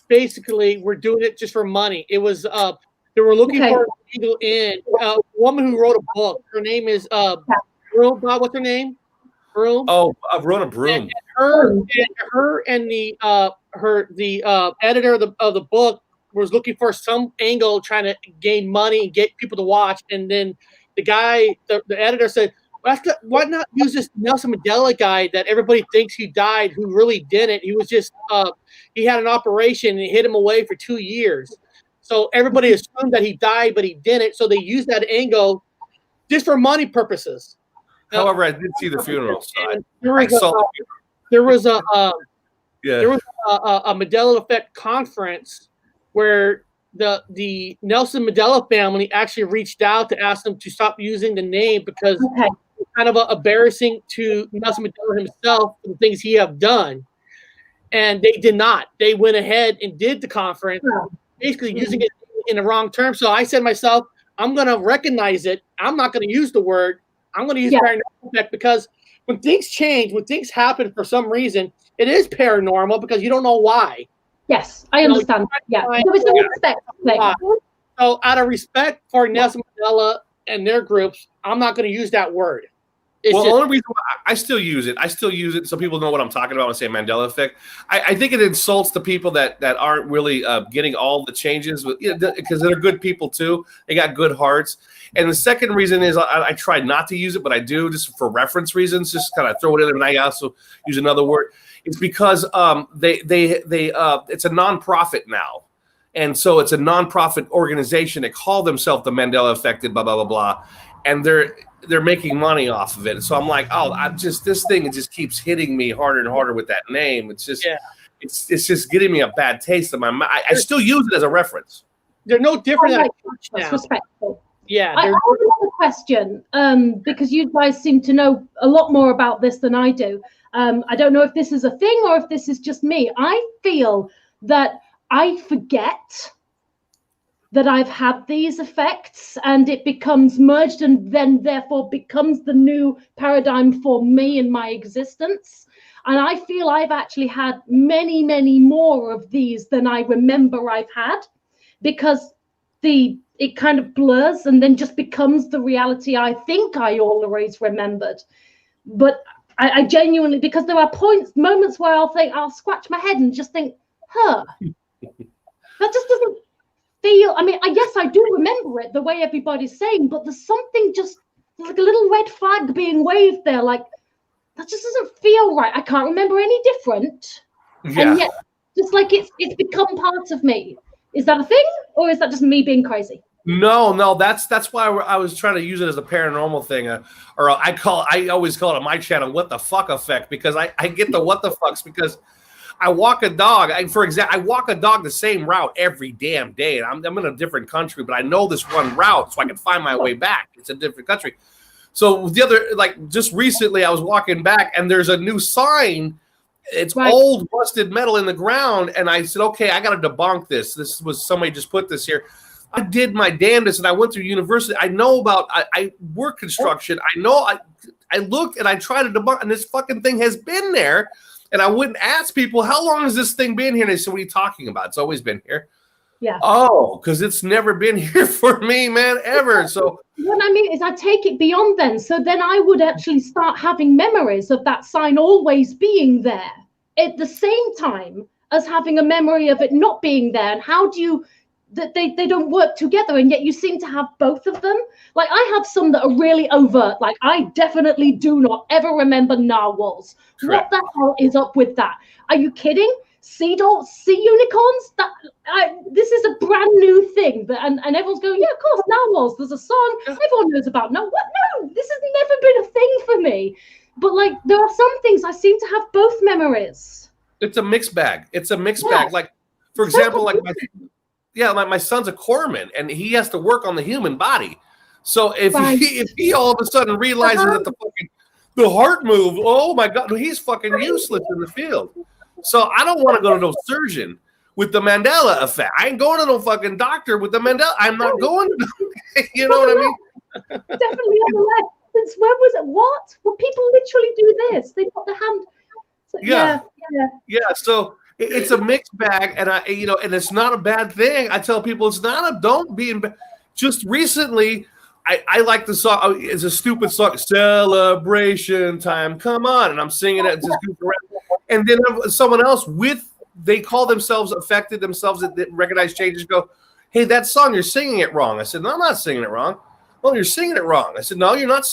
basically were doing it just for money. It was they were looking for a legal end. A woman who wrote a book. Her name is Broom. What's her name? Broom. Oh, Rona Broom. And her and the editor of the book was looking for some angle, trying to gain money and get people to watch. And then the guy, the editor said, why not use this Nelson Mandela guy that everybody thinks he died, who really didn't? He was just he had an operation and it hid him away for 2 years. So everybody assumed that he died, but he didn't. So they used that angle just for money purposes. However, I did see the funeral side. There was a Mandela Effect conference where the Nelson Mandela family actually reached out to ask them to stop using the name because it's kind of embarrassing to Nelson Mandela himself for the things he have done. And they did not. They went ahead and did the conference, basically using it in the wrong term. So I said to myself, I'm going to recognize it. I'm not going to use the word. I'm going to use paranormal effect because when things change, when things happen for some reason, it is paranormal because you don't know why. Yes, I understand. Yeah, there was a respect thing. So out of respect for Nelson Mandela and their groups, I'm not going to use that word. Well, the only reason why I still use it so people know what I'm talking about when I say Mandela effect. I think it insults the people that aren't really getting all the changes, because they're good people too. They got good hearts. And the second reason is I try not to use it, but I do just for reference reasons, just kind of throw it in. And I also use another word. It's because it's a nonprofit now. And so it's a nonprofit organization that call themselves the Mandela Effect, blah, blah, blah, blah. And they're making money off of it. So I'm like, this thing, it just keeps hitting me harder and harder with that name. It's just, it's just getting me a bad taste in my mouth. I still use it as a reference. They're no different than a church That's now. respectful. Yeah. I have another question, because you guys seem to know a lot more about this than I do. I don't know if this is a thing or if this is just me. I feel that I forget that I've had these effects, and it becomes merged and then therefore becomes the new paradigm for me in my existence. And I feel I've actually had many, many more of these than I remember I've had, because it kind of blurs and then just becomes the reality I think I always remembered. But I genuinely, because there are moments where I'll scratch my head and just think, that just doesn't feel, I mean, yes, I do remember it the way everybody's saying, but there's something just like a little red flag being waved there, like that just doesn't feel right. I can't remember any different. And yet, just like it's become part of me. Is that a thing, or is that just me being crazy? No, that's why I was trying to use it as a paranormal thing, or I always call it on my channel "what the fuck" effect, because I get the what the fucks because I walk a dog. I walk a dog the same route every damn day, and I'm in a different country, but I know this one route, so I can find my way back. It's a different country. So just recently, I was walking back, and there's a new sign. It's old rusted metal in the ground, and I said, "Okay, I got to debunk this. This was somebody just put this here." I did my damnedest, and I went through university. I know about. I work construction. I know. I looked and I tried to debunk, and this fucking thing has been there. And I wouldn't ask people, how long has this thing been here? And they said, what are you talking about? It's always been here. Yeah. Oh, because it's never been here for me, man, ever. So what I mean is I take it beyond then. So then I would actually start having memories of that sign always being there at the same time as having a memory of it not being there. And how do you, that they don't work together, and yet you seem to have both of them? Like I have some that are really overt. Like I definitely do not ever remember narwhals. Correct. What the hell is up with that? Are you kidding? Sea unicorns? This is a brand new thing. And everyone's going, yeah, of course, narwhals. There's a song everyone knows about. No, what? No, this has never been a thing for me. But like there are some things I seem to have both memories. It's a mixed bag. Bag. Like, for example, like my son's a corpsman, and he has to work on the human body. So if he all of a sudden realizes that the heart move, oh my God, he's fucking useless in the field. So I don't want to go to no surgeon with the Mandela effect. I ain't going to no fucking doctor with the Mandela. I'm not going to, you know what I mean? Definitely on the left. Since when was it? What? Well, people literally do this. They put the hand. So, yeah. So it's a mixed bag, and and it's not a bad thing. I tell people don't be in. Just recently, I like the song. It's a stupid song, "Celebration Time." Come on, and I'm singing it. Just and then someone else they call themselves affected themselves that recognize changes. Go, hey, that song, you're singing it wrong. I said, no, I'm not singing it wrong. Oh, you're singing it wrong. I said, no, you're not.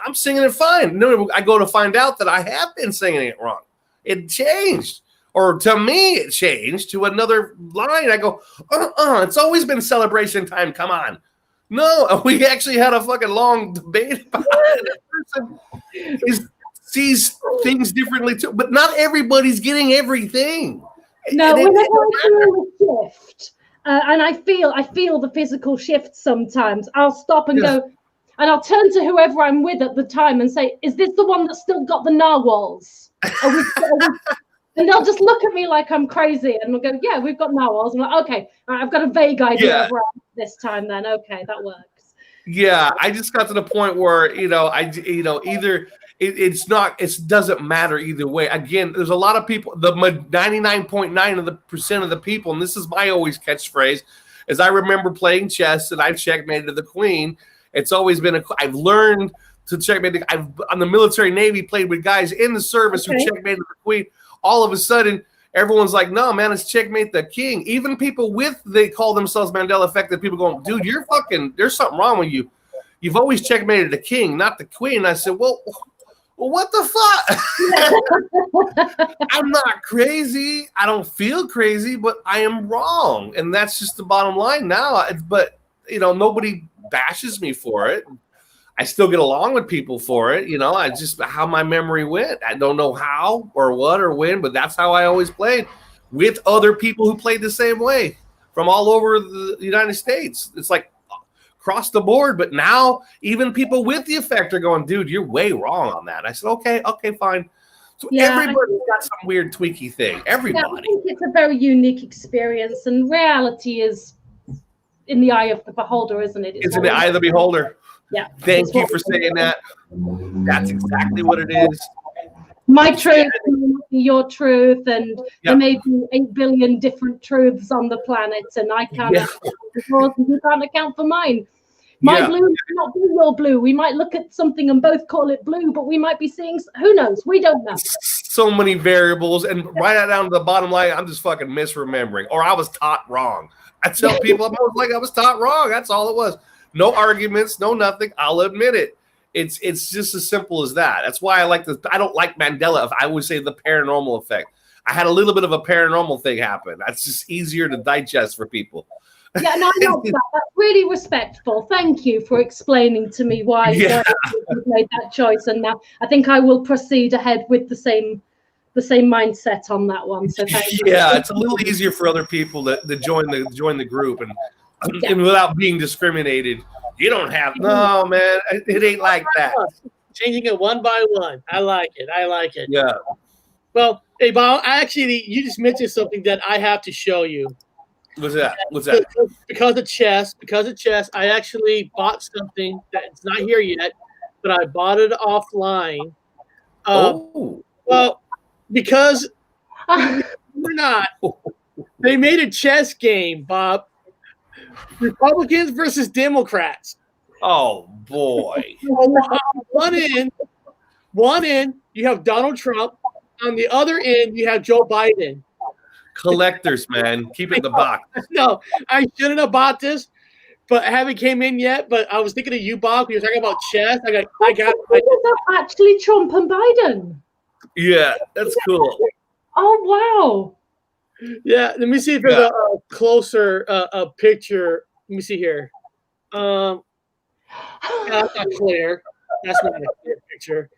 I'm singing it fine. No, I go to find out that I have been singing it wrong. It changed. Or to me, it changed to another line. I go, it's always been celebration time. Come on. No, we actually had a fucking long debate about it. That person sees things differently too, but not everybody's getting everything. No, whenever I feel a shift, and I feel the physical shift sometimes, I'll stop and go, and I'll turn to whoever I'm with at the time and say, is this the one that's still got the narwhals? And they'll just look at me like I'm crazy, and we'll go, yeah, we've got narwhals. I'm like, okay, all right, I've got a vague idea of where I'm this time then. Okay, that works. Yeah, I just got to the point where, either it doesn't matter either way. Again, there's a lot of people, the 99.9% of the people, and this is my always catchphrase, is I remember playing chess and I've checkmated the queen. It's always been I've learned to checkmate. I've on the military Navy played with guys in the service who checkmated the queen. All of a sudden, everyone's like, "No, man, it's checkmate the king." Even people they call themselves Mandela effective. People going, "Dude, you're fucking. There's something wrong with you. You've always checkmated the king, not the queen." And I said, "Well, what the fuck? I'm not crazy. I don't feel crazy, but I am wrong, and that's just the bottom line now." But nobody bashes me for it. I still get along with people for it. I just how my memory went. I don't know how or what or when, but that's how I always played with other people who played the same way from all over the United States. It's like across the board. But now even people with the effect are going, "Dude, you're way wrong on that." I said, okay, fine. So everybody's got some weird tweaky thing. Everybody. Yeah, I think it's a very unique experience, and reality is in the eye of the beholder, isn't it? It's in the eye of the beholder. Yeah. Thank you for saying that. That's exactly what it is. My truth may be your truth, and there may be 8 billion different truths on the planet, and I can't account for yours, and you can't account for mine. My blue is not be your blue. We might look at something and both call it blue, but we might be seeing, who knows? We don't know. So many variables, and right down to the bottom line, I'm just fucking misremembering, or I was taught wrong. I tell people I was taught wrong. That's all it was. No arguments, no nothing. I'll admit it. It's just as simple as that. That's why I don't like Mandela. If I would say the paranormal effect. I had a little bit of a paranormal thing happen. That's just easier to digest for people. Yeah, no, I love that. That's really respectful. Thank you for explaining to me why you made that choice. And now I think I will proceed ahead with the same mindset on that one. So thank you. Yeah, it's a little easier for other people to join the group and without being discriminated. You don't have no, man. It ain't like that. Changing it one by one. I like it. Yeah. Well, hey, Bob, you just mentioned something that I have to show you. What's that? Because of chess, I actually bought something that's not here yet, but I bought it offline. Well, because we're not. They made a chess game, Bob. Republicans versus Democrats. Oh boy. One end, you have Donald Trump. On the other end, you have Joe Biden. Collectors, man. Keep it in the box. No, I shouldn't have bought this, but I haven't came in yet. But I was thinking of you, Bob. You were talking about chess. I got actually Trump and Biden. Yeah, that's cool. Oh wow. Yeah, let me see if there's a closer picture. Let me see here. That's not clear. That's not a clear picture.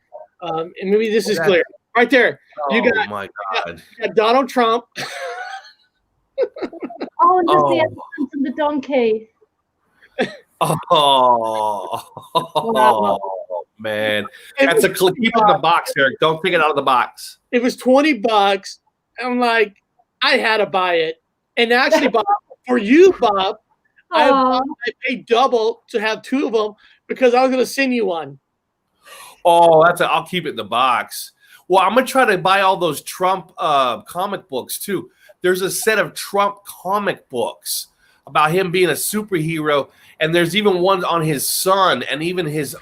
And maybe this is clear. Right there. My God. You got Donald Trump. Oh, and there's the elephant and the donkey. Oh, man. That's keep it in the box, Eric. Don't take it out of the box. It was $20. I'm like, I had to buy it. And actually, Bob, for you, Bob, I paid double to have two of them because I was going to send you one. Oh, I'll keep it in the box. Well, I'm going to try to buy all those Trump comic books, too. There's a set of Trump comic books about him being a superhero, and there's even one on his son and even his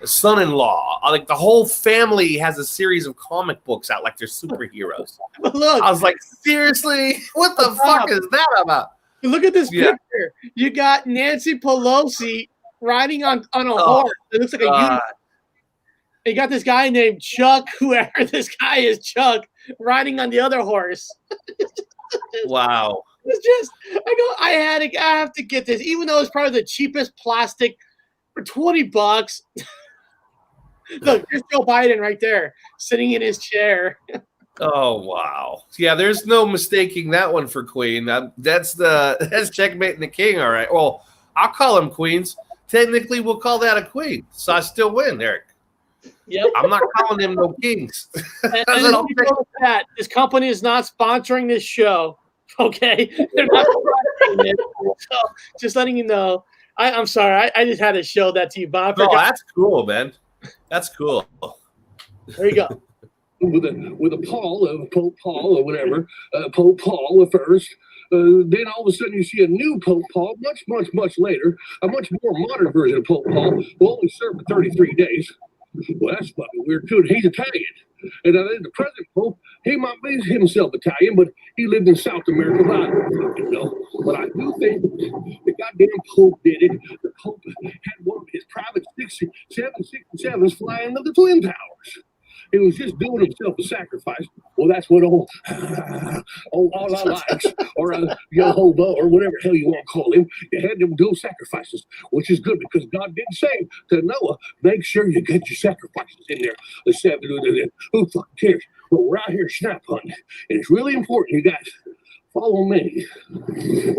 son-in-law. Like the whole family has a series of comic books out like they're superheroes. Look, I was like, seriously? What the fuck is that about? Look at this picture. You got Nancy Pelosi riding on a horse. It looks like a unicorn. You got this guy named Chuck, whoever this guy is, Chuck, riding on the other horse. Wow. It's just, I have to get this, even though it's probably the cheapest plastic for $20. Look, there's Joe Biden right there, sitting in his chair. Oh wow. Yeah, there's no mistaking that one for Queen. That's checkmating the king, all right. Well, I'll call them queens. Technically, we'll call that a queen. So I still win, Eric. Yep. I'm not calling them no kings. This company is not sponsoring this show. Okay, they're not sponsoring it. So just letting you know. I'm sorry. I just had to show that to you, Bob. No, that's cool, man. That's cool. There you go. With a Pope Paul or whatever, Pope Paul the first. Then all of a sudden you see a new Pope Paul, much later, a much more modern version of Pope Paul, who only served for 33 days. Well, that's fucking weird too. He's Italian. And then the present Pope, he might be himself Italian, but he lived in South America. But I don't fucking know. But I do think the goddamn Pope did it. The Pope had one of his private 767s flying into the Twin Towers. He was just doing himself a sacrifice. Well, that's what old Allah likes, or Jehovah, or whatever the hell you want to call him. You had them do sacrifices, which is good because God did say to Noah, make sure you get your sacrifices in there. Who fucking cares? But we're out here snap hunting, and it's really important you guys follow me.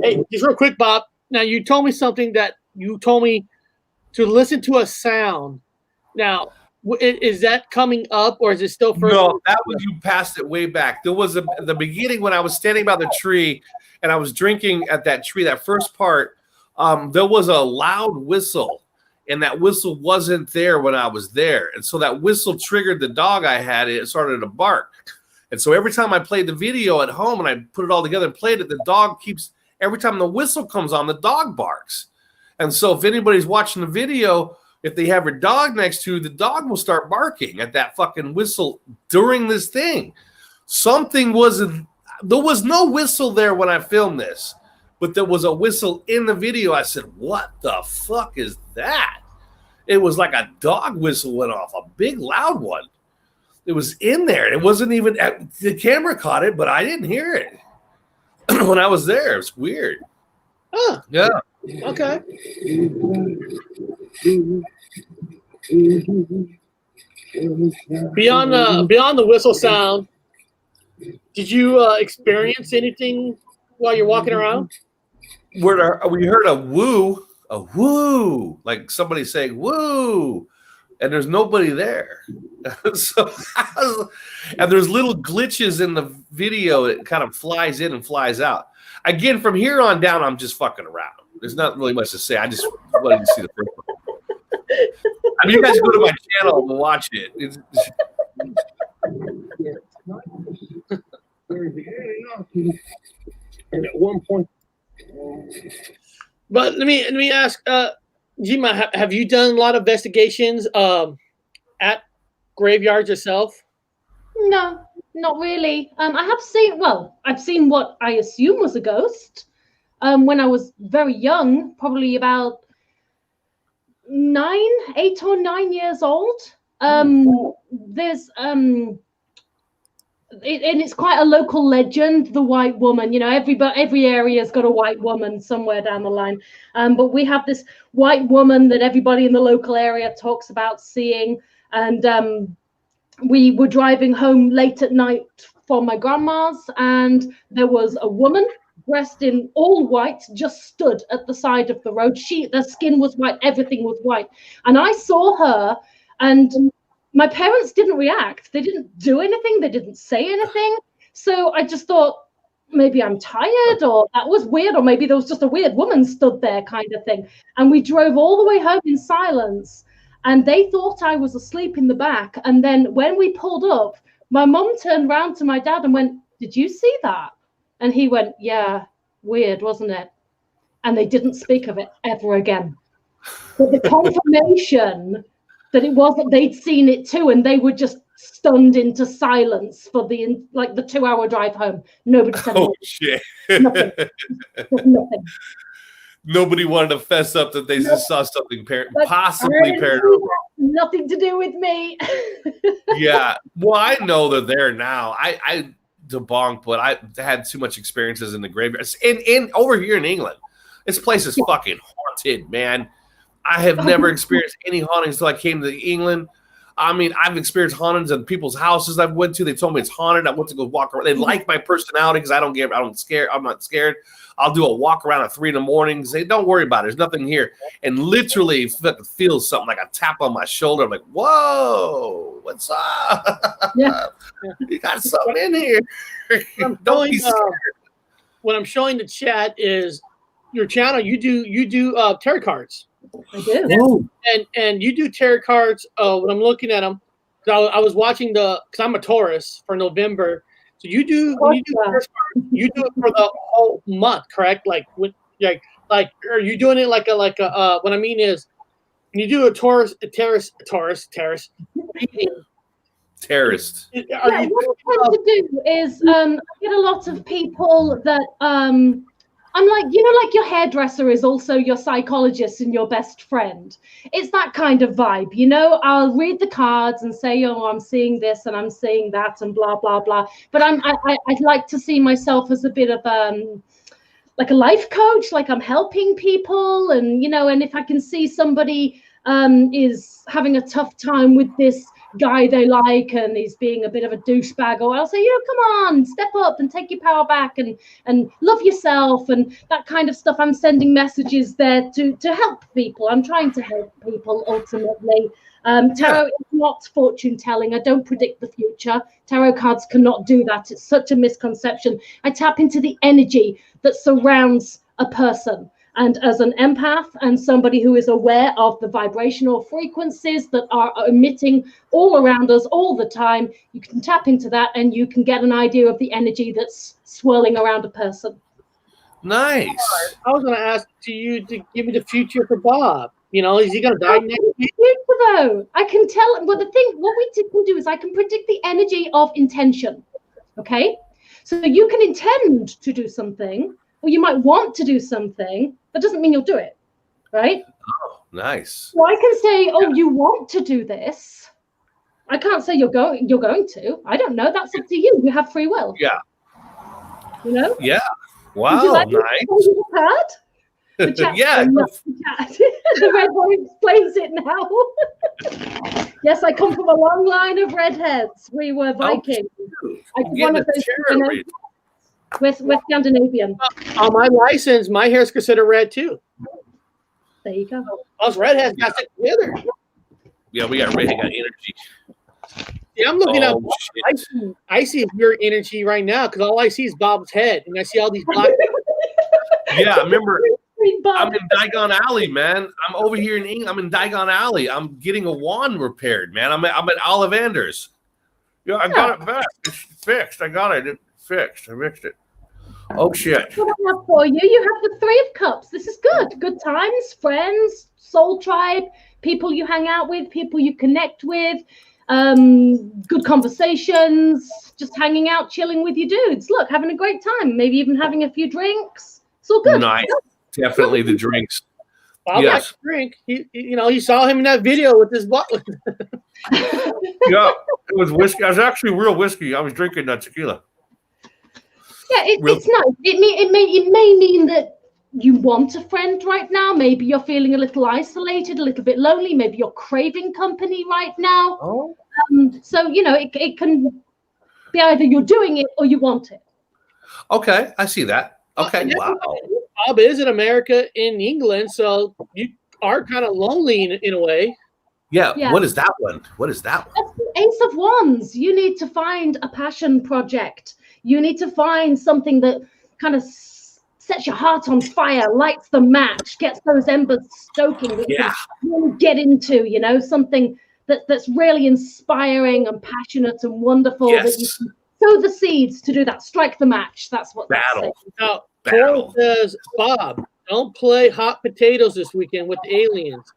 Hey, just real quick, Bob. Now, you told me something that you told me to listen to a sound. Now, is that coming up, or is it still first? No, that was you passed it way back. There was the beginning when I was standing by the tree and I was drinking at that tree. That first part, there was a loud whistle, and that whistle wasn't there when I was there, and so that whistle triggered the dog I had. It started to bark, and so every time I played the video at home and I put it all together and played it, the dog keeps. Every time the whistle comes on, the dog barks, and so if anybody's watching the video. If they have a dog next to you, the dog will start barking at that fucking whistle during this thing. There was no whistle there when I filmed this, but there was a whistle in the video. I said, what the fuck is that? It was like a dog whistle went off, a big loud one. It was in there. It wasn't even, the camera caught it, but I didn't hear it when I was there. It's weird. Huh. Yeah. Okay. Beyond the whistle sound, did you experience anything while you're walking around? We heard a woo, like somebody saying woo, and there's nobody there. And there's little glitches in the video. It kind of flies in and flies out. Again, from here on down, I'm just fucking around. There's not really much to say. I just wanted to see the first one. I mean, you guys go to my channel and watch it. And at one point, but let me ask, Jima, have you done a lot of investigations at graveyards yourself? No, not really. I've seen what I assume was a ghost when I was very young, probably about 8 or 9 years old. There's and it's quite a local legend, the white woman. You know, every area's got a white woman somewhere down the line. But we have this white woman that everybody in the local area talks about seeing. And we were driving home late at night from my grandma's, and there was a woman dressed in all white, just stood at the side of the road. The skin was white, everything was white. And I saw her, and my parents didn't react. They didn't do anything. They didn't say anything. So I just thought, maybe I'm tired, or that was weird, or maybe there was just a weird woman stood there kind of thing. And we drove all the way home in silence, and they thought I was asleep in the back. And then when we pulled up, my mom turned around to my dad and went, "Did you see that?" And he went, "Yeah, weird, wasn't it?" And they didn't speak of it ever again. But the confirmation that it wasn't, they'd seen it too, and they were just stunned into silence for the 2-hour drive home. Nobody said oh shit. nothing. Nothing. Nobody wanted to fess up that they just saw something possibly paranormal. Nothing to do with me. Yeah. Well, I know they're there now. I debunk, but I had too much experiences in the graveyard. In over here in England, this place is fucking haunted, man. I have never experienced any hauntings until I came to England. I mean, I've experienced hauntings in people's houses I've went to. They told me it's haunted. I went to go walk around. They like my personality because I'm not scared. I'll do a walk around at 3 a.m. Say, don't worry about it. There's nothing here. And literally feel something like a tap on my shoulder. I'm like, whoa, what's up? Yeah. You got something in here. Don't be scared. What I'm showing the chat is your channel. You do tarot cards. I do. And you do tarot cards. When I'm looking at them, I was watching because I'm a Taurus for November. So you do when you do tarot cards, you do it for the whole month, correct? Like are you doing it like a what I mean is when you do a terrace reading, Terrorist. What I tend to do is I get a lot of people that I'm like, like your hairdresser is also your psychologist and your best friend. It's that kind of vibe, I'll read the cards and say, oh, I'm seeing this and I'm seeing that and blah, blah, blah. But I'd like to see myself as a bit of like a life coach, like I'm helping people. And, and if I can see somebody is having a tough time with this guy they like and he's being a bit of a douchebag, or I'll say, come on, step up and take your power back and love yourself and that kind of stuff. I'm sending messages there to help people. I'm trying to help people ultimately. Tarot is not fortune telling. I don't predict the future. Tarot cards cannot do that. It's such a misconception. I tap into the energy that surrounds a person. And as an empath and somebody who is aware of the vibrational frequencies that are emitting all around us all the time, you can tap into that and you can get an idea of the energy that's swirling around a person. Nice. I was going to ask you to give me the future for Bob. Is he going to die next week? Though I can tell. Well, what we can do is I can predict the energy of intention. Okay, so you can intend to do something, or you might want to do something. That doesn't mean you'll do it, right? Oh, nice. So I can say, oh, you want to do this. I can't say you're going to. I don't know. That's up to you. You have free will. Yeah. Yeah. Would you Wow. like Nice. The chat, Yeah. the red one explains it now. Yes, I come from a long line of redheads. We were Vikings. One of those. We're Scandinavian. On my license, my hair's considered red too. There you go. Us redheads got it together. Yeah, we got energy. Yeah, I'm looking up. Shit. I see weird energy right now because all I see is Bob's head, and I see all these black. Yeah, remember, I'm in Diagon Alley, man. I'm over here in England. I'm in Diagon Alley. I'm getting a wand repaired, man. I'm at Ollivander's. Yeah, I got it back. It's fixed. I got it. It's fixed. I fixed it. Oh, shit. What I have for you, you have the Three of Cups. This is good. Good times, friends, soul tribe, people you hang out with, people you connect with, good conversations, just hanging out, chilling with your dudes. Look, having a great time, maybe even having a few drinks. It's all good. Nice. Definitely the drinks. Bob likes to drink. He saw him in that video with his bottle. Yeah, it was whiskey. It was actually real whiskey. I was drinking that tequila. Yeah, it's nice. It may mean that you want a friend right now. Maybe you're feeling a little isolated, a little bit lonely. Maybe you're craving company right now. Oh. So it can be either you're doing it or you want it. Okay, I see that. Okay, wow. Bob is in America, in England, so you are kind of lonely in a way. Yeah. What is that one? That's the Ace of Wands. You need to find a passion project. You need to find something that kind of sets your heart on fire, lights the match, gets those embers stoking. That you really get into, something that's really inspiring and passionate and wonderful. Yes. That you can sow the seeds to do that. Strike the match. That's what battle. Now, Paul says, Bob, don't play hot potatoes this weekend with the aliens.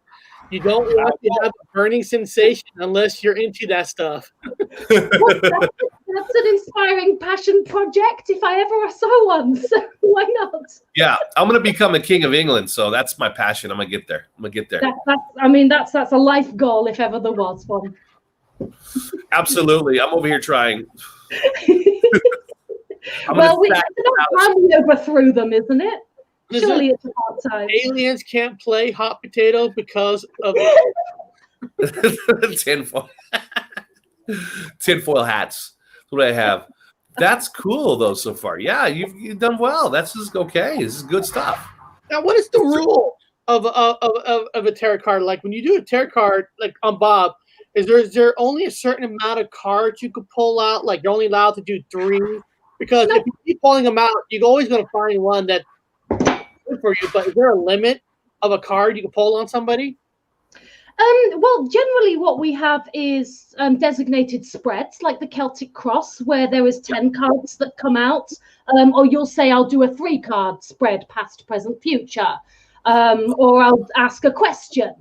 You don't want to have a burning sensation unless you're into that stuff. That's an inspiring passion project if I ever saw one. So why not? Yeah, I'm going to become a king of England, so that's my passion. I'm going to get there. That's a life goal if ever there was one. Absolutely. I'm over here trying. We overthrew them, isn't it? Surely it's about time. Aliens can't play hot potatoes because of tinfoil hats. That's what I have. That's cool though so far. Yeah, you've done well. This is okay. This is good stuff. Now, what is the rule of a tarot card? Like when you do a tarot card, like on Bob, is there only a certain amount of cards you could pull out? Like you're only allowed to do 3? Because if you keep pulling them out, you're always going to find one that's good for you. But is there a limit of a card you can pull on somebody? Well, generally what we have is designated spreads, like the Celtic Cross, where there is 10 cards that come out. Or you'll say, I'll do a 3-card spread, past, present, future. Or I'll ask a question,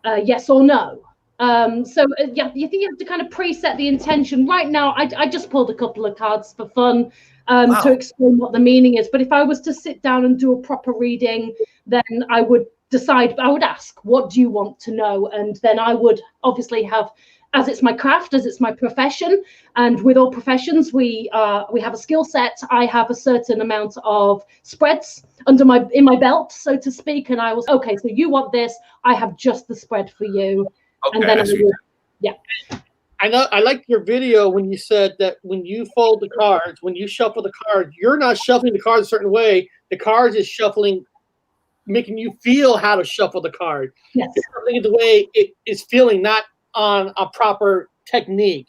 yes or no. Yeah, you think you have to kind of preset the intention. Right now, I just pulled a couple of cards for fun to explain what the meaning is. But if I was to sit down and do a proper reading, then I would decide, I would ask, what do you want to know? And then I would obviously have, as it's my craft, as it's my profession, and with all professions, we have a skill set. I have a certain amount of spreads in my belt, so to speak. And I was, okay, so you want this, I have just the spread for you. Okay, and then I know. I liked your video when you said that when you fold the cards, when you shuffle the cards, you're not shuffling the cards a certain way. The cards is shuffling, making you feel how to shuffle the card. Yes. It's shuffling it the way it is feeling, not on a proper technique.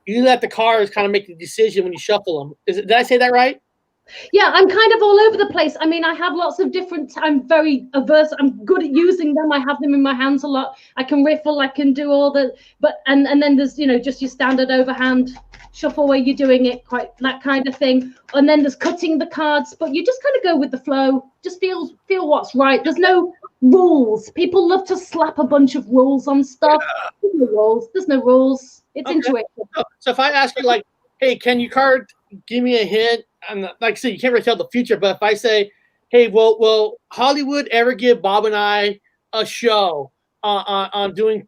You let the cards kind of make the decision when you shuffle them. Did I say that right? Yeah, I'm kind of all over the place. I mean, I have lots of different, I'm very averse. I'm good at using them. I have them in my hands a lot. I can riffle, I can do all the, and then there's, just your standard overhand shuffle where you're doing it, quite that kind of thing. And then there's cutting the cards, but you just kind of go with the flow, just feel what's right. There's no rules. People love to slap a bunch of rules on stuff. There's no rules. There's no rules. It's intuition. So if I ask you, like, hey, can you card give me a hint? And like I said, you can't really tell the future, but if I say, hey, will Hollywood ever give Bob and I a show on doing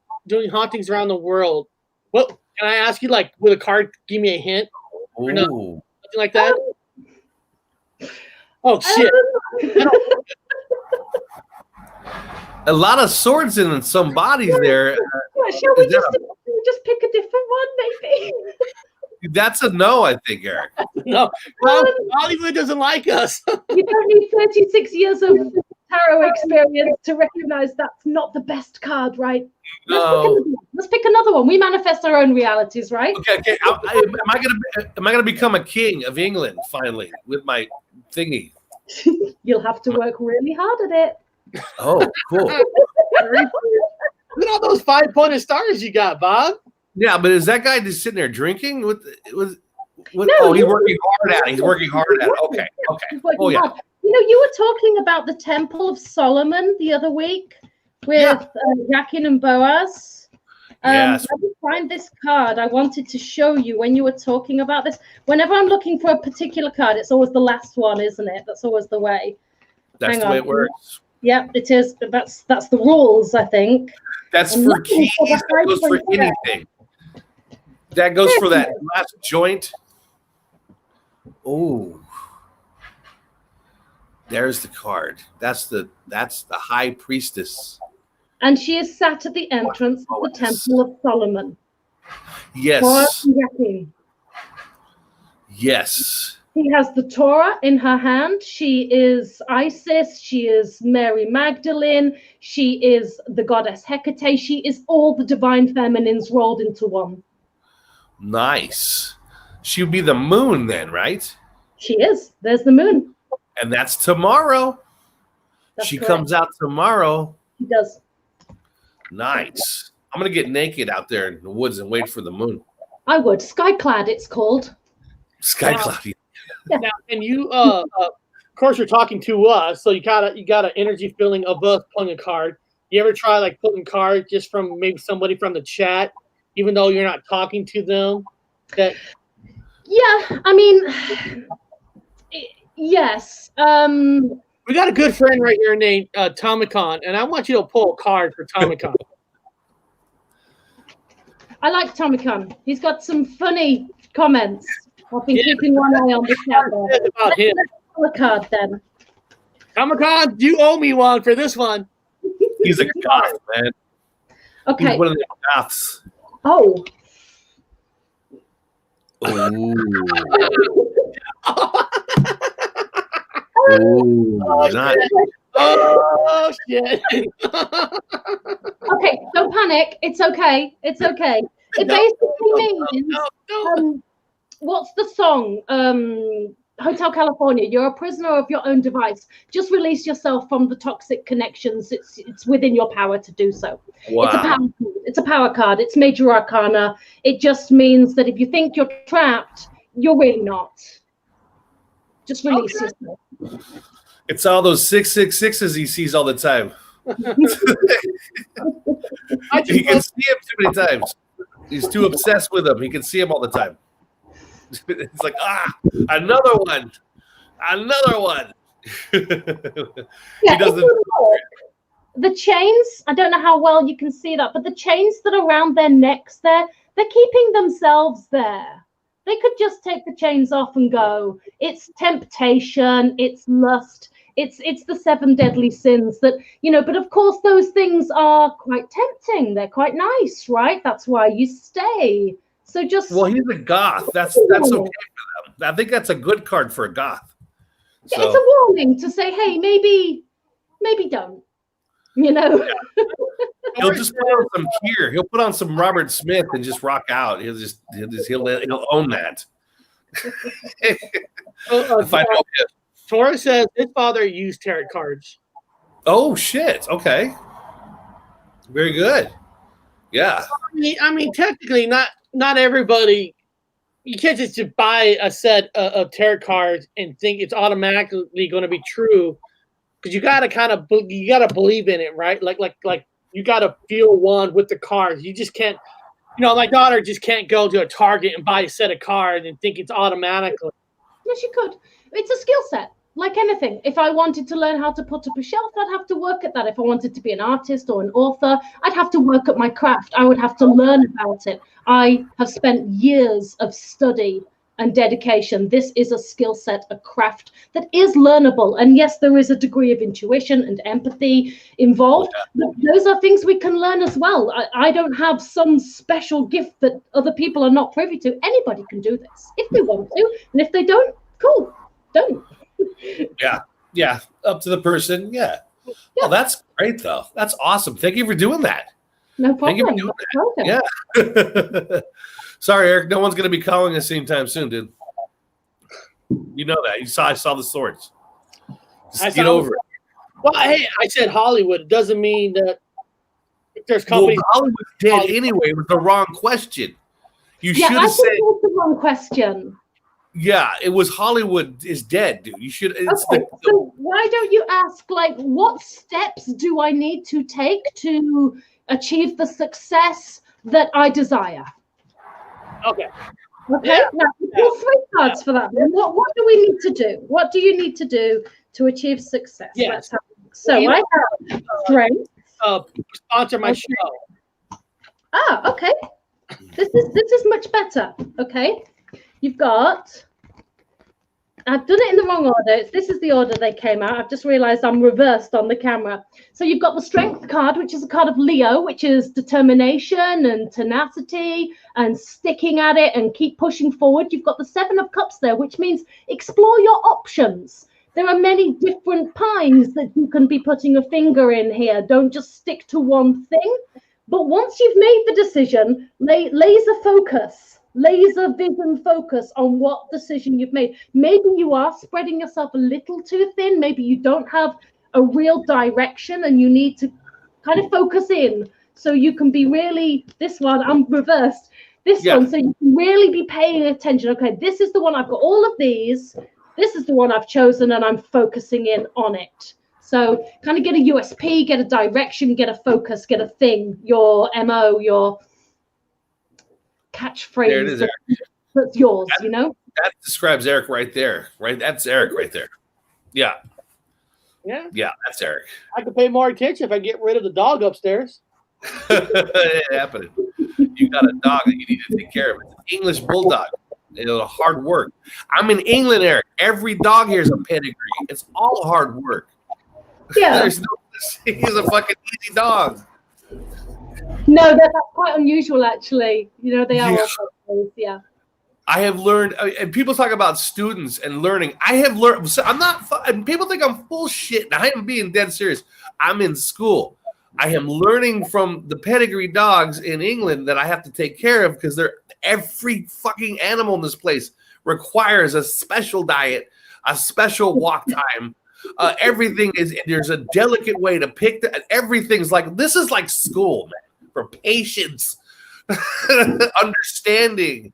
hauntings around the world? What can I ask you, like, will a card give me a hint? Or no? Something like that? Oh, shit. A lot of swords in some bodies there. Shall we just pick a different one, maybe? That's a no, I think, Eric. No, Hollywood doesn't like us. You don't need 36 years of tarot experience to recognize that's not the best card, right? No. Let's pick another one. We manifest our own realities, right? Okay. Am I gonna become a king of England finally with my thingy? You'll have to work really hard at it. Oh, cool. Look at all those 5-pointed stars you got, Bob. Yeah, but is that guy just sitting there drinking? No, he's working hard at it. He's working hard at it. Okay. Oh, yeah. Hard. You were talking about the Temple of Solomon the other week with Jackin and Boaz. Yes. Let me find this card. I wanted to show you when you were talking about this. Whenever I'm looking for a particular card, it's always the last one, isn't it? That's always the way. That's the way it works. Yep, it is. That's the rules, I think. That's for keys. That goes for anything. That goes for that last joint. Oh, there's the card. That's the high priestess. And she is sat at the entrance of the Temple of Solomon. Yes. Yes. She has the Torah in her hand. She is Isis. She is Mary Magdalene. She is the goddess Hecate. She is all the divine feminines rolled into one. Nice. She would be the moon then, right? She is. There's the moon. And that's tomorrow. She correct. comes out tomorrow. She does. Nice. I'm going to get naked out there in the woods and wait for the moon. I would. Skyclad, it's called. Skyclad. Now, and you, of course, you're talking to us, so you got an energy feeling of us pulling a card. You ever try, like, pulling cards just from maybe somebody from the chat, even though you're not talking to them? Yeah, I mean, yes. We got a good friend right here named Tomicon, and I want you to pull a card for Tomicon. I like Tomicon. He's got some funny comments. I've been keeping one eye on the chat. About him. Let's pull a card then. Tomicon, you owe me one for this one. He's a goth, man. Okay. He's one of the goths. Oh. Oh, shit. Okay, don't panic. It's okay. It's okay. It basically means, what's the song? Hotel California, you're a prisoner of your own device. Just release yourself from the toxic connections. It's within your power to do so. Wow. It's a power card. It's major arcana. It just means that if you think you're trapped, you're really not. Just release yourself. It's all those 666s he sees all the time. He can see him too many times. He's too obsessed with him. He can see him all the time. It's like, another one. Yeah, the chains, I don't know how well you can see that, but the chains that are around their necks they're keeping themselves there. They could just take the chains off and go. It's temptation, it's lust, it's the 7 deadly sins that, but of course those things are quite tempting. They're quite nice, right? That's why you stay. So well, he's a goth. That's okay for them. I think that's a good card for a goth. So. It's a warning to say, hey, maybe don't. Yeah. He'll just put on some cheer. He'll put on some Robert Smith and just rock out. He'll own that. Torres says his father used tarot cards. Oh shit! Okay, very good. Yeah. I mean, technically, not everybody. You can't just buy a set of tarot cards and think it's automatically going to be true, because you got to believe in it, right? Like you got to feel one with the cards. You just can't. My daughter just can't go to a Target and buy a set of cards and think it's automatically. Yes, you could. It's a skill set. Like anything, if I wanted to learn how to put up a shelf, I'd have to work at that. If I wanted to be an artist or an author, I'd have to work at my craft. I would have to learn about it. I have spent years of study and dedication. This is a skill set, a craft that is learnable. And yes, there is a degree of intuition and empathy involved, but those are things we can learn as well. I don't have some special gift that other people are not privy to. Anybody can do this if they want to. And if they don't, cool, don't. Yeah, up to the person. Yeah. Oh, that's great though. That's awesome. Thank you for doing that. No problem. Thank you for doing that. Yeah. Sorry, Eric. No one's going to be calling us anytime soon, dude. You know that. I saw the swords. Just get over it. Well, hey, I said Hollywood. It doesn't mean that if there's companies. Well, Hollywood's dead anyway. It was the wrong question. You should have said. It was the wrong question. Yeah, it was Hollywood is dead, dude. You should. So why don't you ask, what steps do I need to take to achieve the success that I desire? Okay. Yeah. Now, pull 3 cards for that. What do we need to do? What do you need to do to achieve success? Yes. I have strength. Sponsor my show. Okay. This is much better. Okay. You've got, I've done it in the wrong order. This is the order they came out. I've just realized I'm reversed on the camera. So you've got the strength card, which is a card of Leo, which is determination and tenacity and sticking at it and keep pushing forward. You've got the 7 of Cups there, which means explore your options. There are many different pies that you can be putting a finger in here. Don't just stick to one thing. But once you've made the decision, laser vision focus on what decision you've made. Maybe you are spreading yourself a little too thin. Maybe you don't have a real direction and you need to kind of focus in so you can be really, this one, I'm reversed, one, so you can really be paying attention. Okay, this is the one, I've got all of these. This is the one I've chosen and I'm focusing in on it. So kind of get a USP, get a direction, get a focus, get a thing, your MO, your catchphrase. There it is, that's yours, That describes Eric right there, right? That's Eric right there. Yeah. Yeah, that's Eric. I could pay more attention if I get rid of the dog upstairs. It happened. You got a dog that you need to take care of. It's an English bulldog. It's hard work. I'm in England, Eric. Every dog here is a pedigree. It's all hard work. Yeah. He's a fucking easy dog. No, that's quite unusual, actually. They are also, yeah. I have learned, and people talk about students and learning. I have learned, I'm not, and people think I'm full shit, and I am being dead serious. I'm in school. I am learning from the pedigree dogs in England that I have to take care of because they're every fucking animal in this place requires a special diet, a special walk time. Everything is, there's a delicate way to pick everything's like, this is like school, man, for patience, understanding.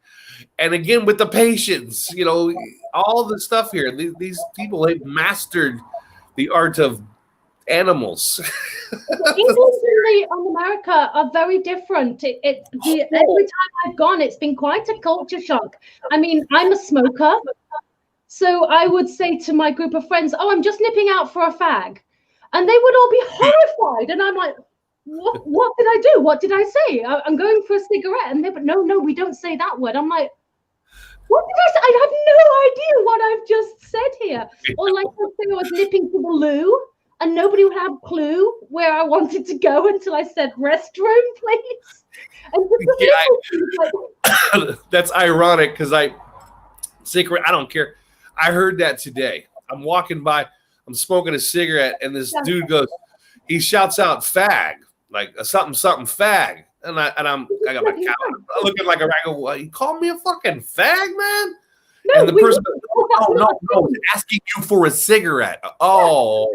And again, with the patience, you know, all the stuff here, these people, they've mastered the art of animals. England and America are very different. Every time I've gone, it's been quite a culture shock. I mean, I'm a smoker. So I would say to my group of friends, oh, I'm just nipping out for a fag. And they would all be horrified. And I'm like, what did I do? What did I say? I'm going for a cigarette. And they would, no, we don't say that word. I'm like, what did I say? I have no idea what I've just said here. Or like I say, I was nipping to the loo and nobody would have a clue where I wanted to go until I said restroom, please. And that's ironic because I don't care. I heard that today. I'm walking by, I'm smoking a cigarette, and this dude goes, he shouts out fag, like something fag. And I got my cow looking like a rag. What, you called me a fucking fag, man? No, and the person goes, no, asking you for a cigarette. Oh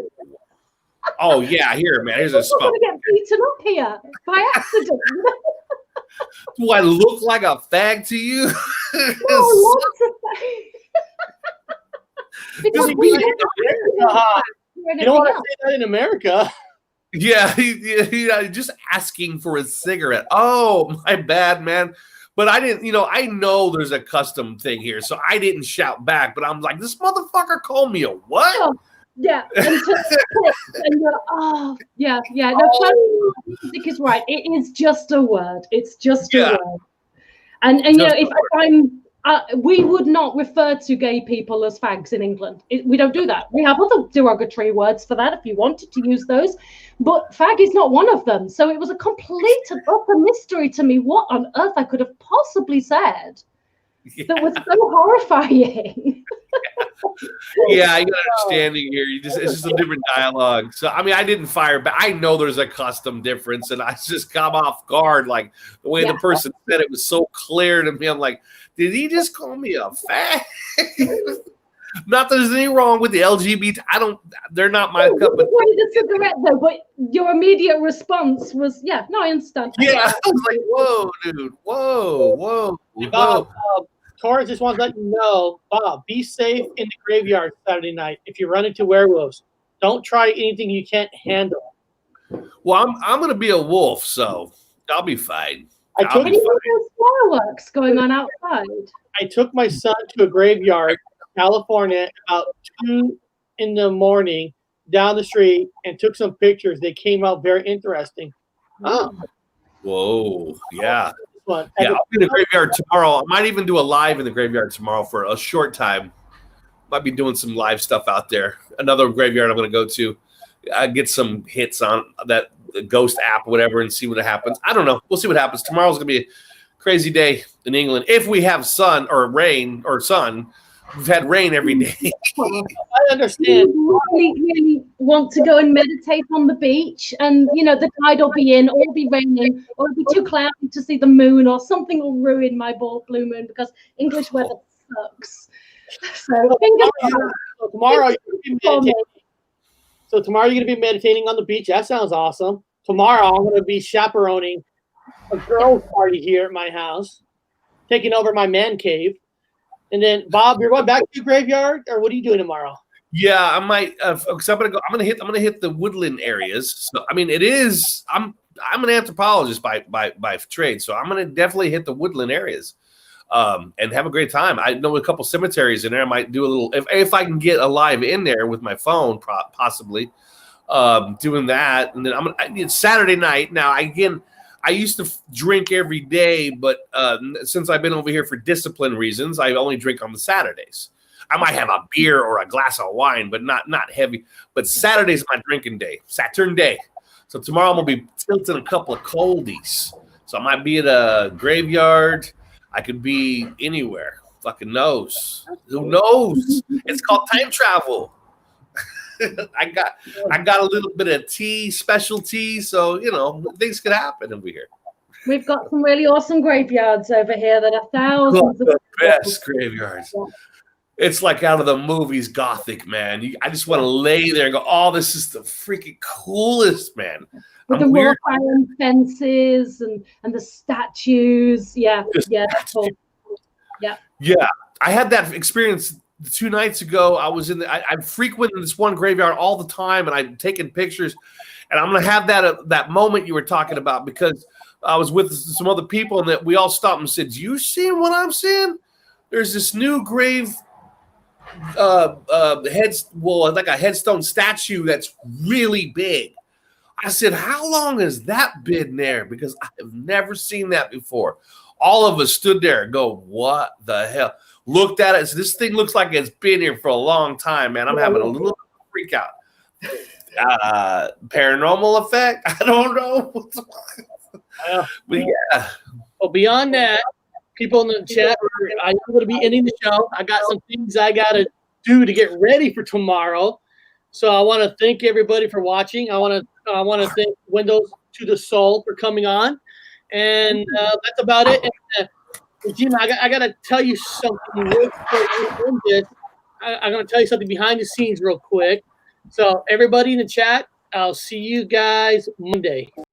yeah, here, man. Here's a smoke. I'm gonna get beaten up here by accident. Do I look like a fag to you? No, lots of fags. Because you don't want to say that in America. Yeah, just asking for a cigarette. Oh, my bad, man. But I didn't, I know there's a custom thing here, so I didn't shout back. But I'm like, this motherfucker called me a what? Oh, yeah. And you're, yeah. No, music is right. It is just a word. It's just a word. And if I'm, we would not refer to gay people as fags in England. We don't do that. We have other derogatory words for that if you wanted to use those, but fag is not one of them. So it was a complete and utter mystery to me what on earth I could have possibly said that was so horrifying. Yeah, I got understanding here. It's just a different dialogue. So I mean, I didn't fire back. I know there's a custom difference, and I just come off guard. Like the way the person said it was so clear to me. I'm like, did he just call me a fag? Not that there's anything wrong with the LGBT. They're not my cup. You wanted a cigarette though, but your immediate response was, I understand. Yeah, I was like, whoa, dude, whoa. Bob, Torrance just wants to let you know, Bob, be safe in the graveyard Saturday night. If you run into werewolves, don't try anything you can't handle. Well, I'm going to be a wolf, so I'll be fine. There's fireworks going on outside. I took my son to a graveyard in California about 2 a.m. down the street and took some pictures. They came out very interesting. Oh. Whoa. Yeah. Yeah, I'll be in the graveyard tomorrow. I might even do a live in the graveyard tomorrow for a short time. Might be doing some live stuff out there. Another graveyard I'm going to go to. Get some hits on that Ghost app, whatever, and see what happens. I don't know. We'll see what happens. Tomorrow's going to be a crazy day in England. If we have sun or rain or sun, we've had rain every day. I understand. You really want to go and meditate on the beach, and the tide will be in, or it'll be raining, or it'll be too cloudy to see the moon, or something will ruin my blue moon because English weather sucks. So tomorrow you're going to be meditating on the beach. That sounds awesome. Tomorrow I'm going to be chaperoning a girls' party here at my house, taking over my man cave. And then, Bob, you're going back to the graveyard, or what are you doing tomorrow? Yeah, I might. Because I'm gonna hit the woodland areas. So I mean, it is. I'm an anthropologist by trade, so I'm gonna definitely hit the woodland areas, and have a great time. I know a couple cemeteries in there. I might do a little if I can get a live in there with my phone, possibly, doing that. And then it's Saturday night now. I used to drink every day, but since I've been over here for discipline reasons, I only drink on the Saturdays. I might have a beer or a glass of wine, but not heavy. But Saturday's my drinking day, Saturn day. So tomorrow I'm going to be tilting a couple of coldies. So I might be at a graveyard. I could be anywhere. Fucking knows. Who knows? It's called time travel. I got a little bit of tea, special tea, so things could happen over here. We've got some really awesome graveyards over here that are thousands of The best graveyards. It's like out of the movies, Gothic, man. I just want to lay there and go, "Oh, this is the freaking coolest, man." with the wrought iron fences and the statues. Yeah, that's cool. Yeah. I had that experience 2 nights ago. I was I'm frequenting this one graveyard all the time, and I'm taking pictures. And I'm gonna have that moment you were talking about, because I was with some other people, and that we all stopped and said, "Do you see what I'm seeing? There's this new grave, like a headstone statue that's really big." I said, "How long has that been there? Because I have never seen that before." All of us stood there and go, "What the hell?" Looked at it. So this thing looks like it's been here for a long time, man. I'm having a little freak out. Paranormal effect? I don't know. But yeah. Well, beyond that, people in the chat, I'm going to be ending the show. I got some things I got to do to get ready for tomorrow. So I want to thank everybody for watching. I want to thank Windows to the Soul for coming on. And that's about it. And, Gina, I got to tell you something real quick. I'm going to tell you something behind the scenes real quick. So everybody in the chat, I'll see you guys Monday.